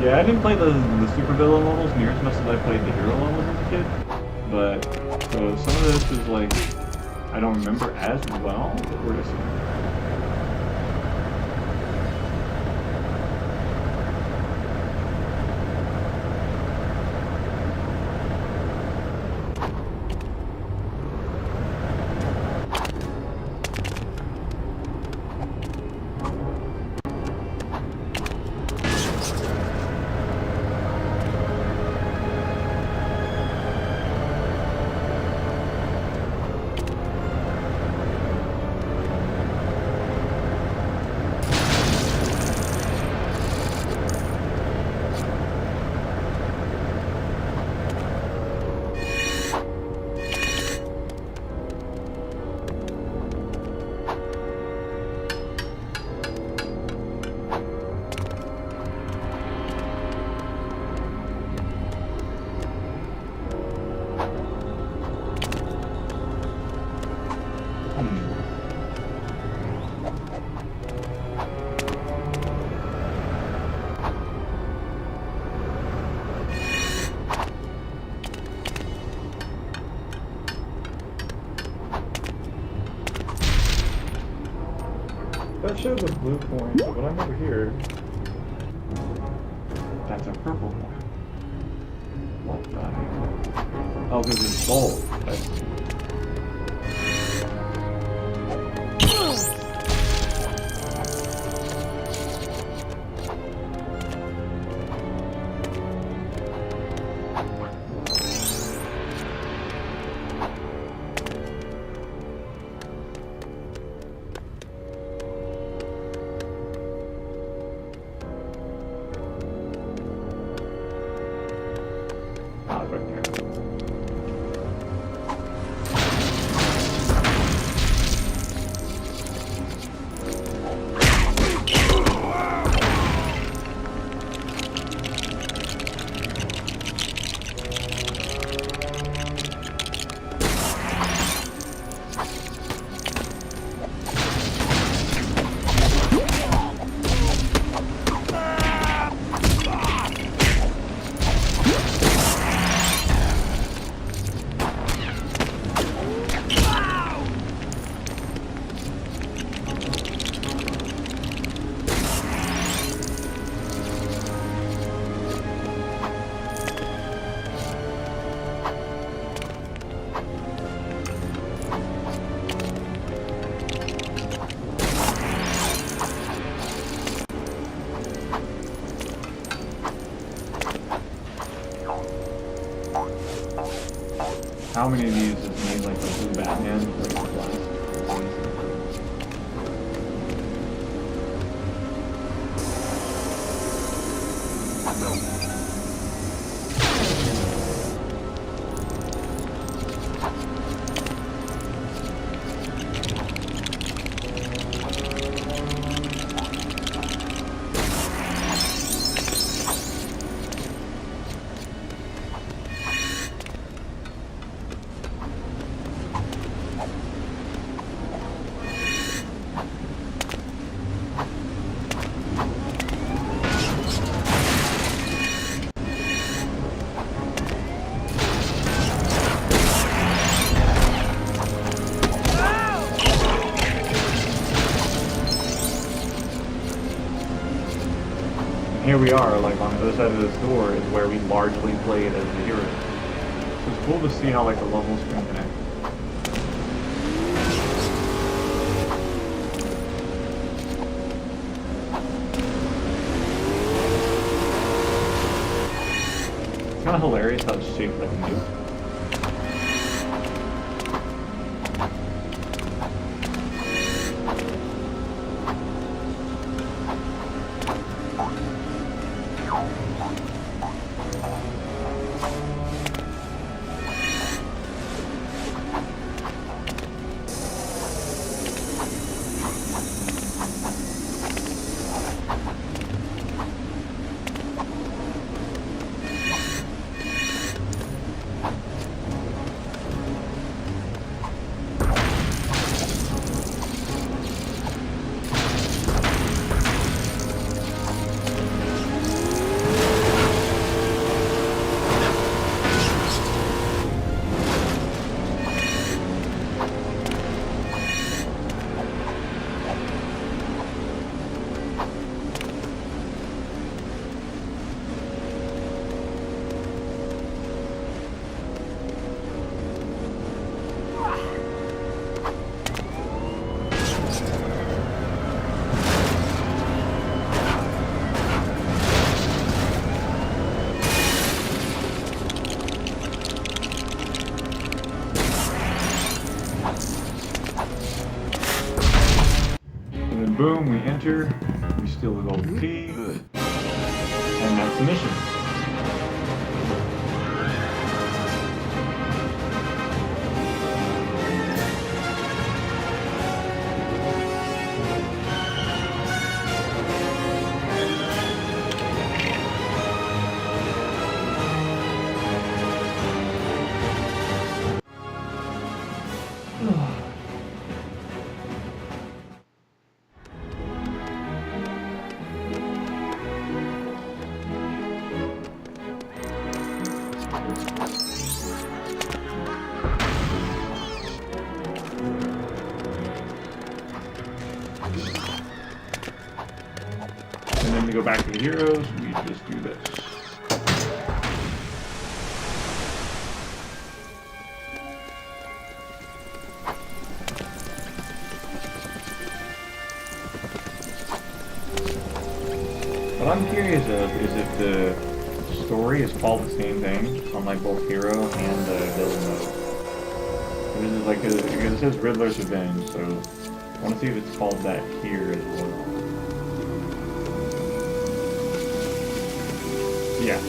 Yeah, I didn't play the supervillain levels near as much as I played the hero levels as a kid. But so some of this is like I don't remember as well, but we're just that shows a blue coin, but when I'm over here, that's a purple coin. What the heck? Oh, because it's gold. That's... How many of these has made like the blue Batman like the last? Here we are, like on the other side of this door is where we largely played as the hero. So it's cool to see how like the levels can connect. It's kind of hilarious how it's shaped like a nuke. boom, we enter, we steal the gold key, and that's the mission. And then to go back to the heroes, we just do this. What I'm curious of is if the story is called the same thing on like both hero and the villain mode. This is like because it says Riddler's Revenge, so I want to see if it's called that here as well. Yeah.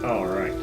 All right.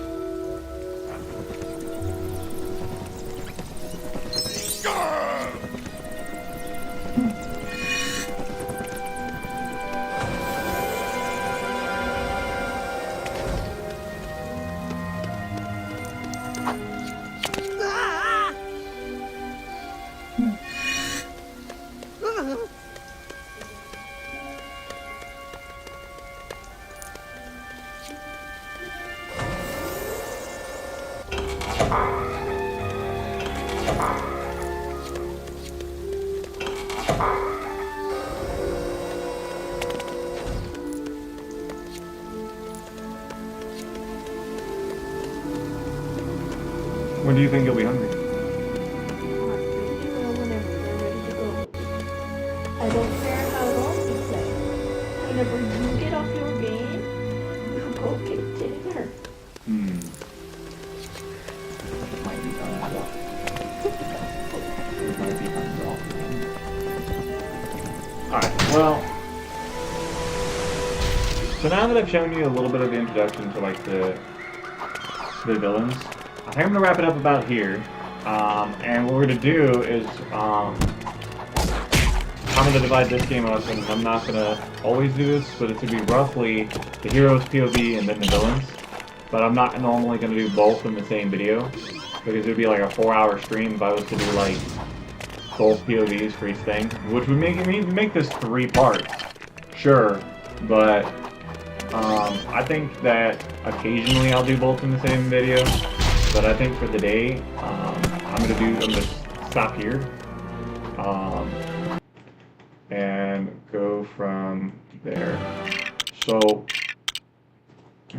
When do you think you'll be hungry? Whenever you're ready to go. I don't care how long you play. Whenever you get off your game, you go get dinner. Might be thumbs up. It might be thumbs off. Alright, well. So now that I've shown you a little bit of the introduction to like the villains, I think I'm going to wrap it up about here. And what we're going to do is I'm going to divide this game up, and I'm not going to always do this, but it's going to be roughly the heroes POV and then the villains. But I'm not normally going to do both in the same video, because it would be like a 4-hour stream if I was to do like both POVs for each thing, which would make this 3 parts. Sure, but I think that occasionally I'll do both in the same video. But I think for the day, I'm gonna stop here, and go from there. So,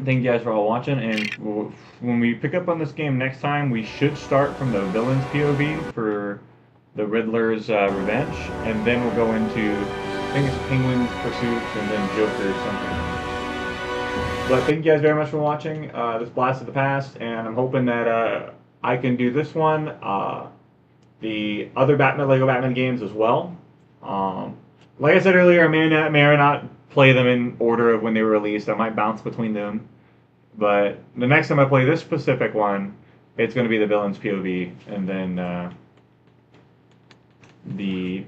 thank you guys for all watching, and when we pick up on this game next time, we should start from the villain's POV for the Riddler's Revenge, and then we'll go into, I think it's Penguin's Pursuits, and then Joker or something. But thank you guys very much for watching this Blast of the Past, and I'm hoping that I can do this one, the other LEGO Batman games as well. Like I said earlier, I may or not play them in order of when they were released. I might bounce between them. But the next time I play this specific one, it's going to be the villain's POV, and then the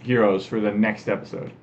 heroes for the next episode.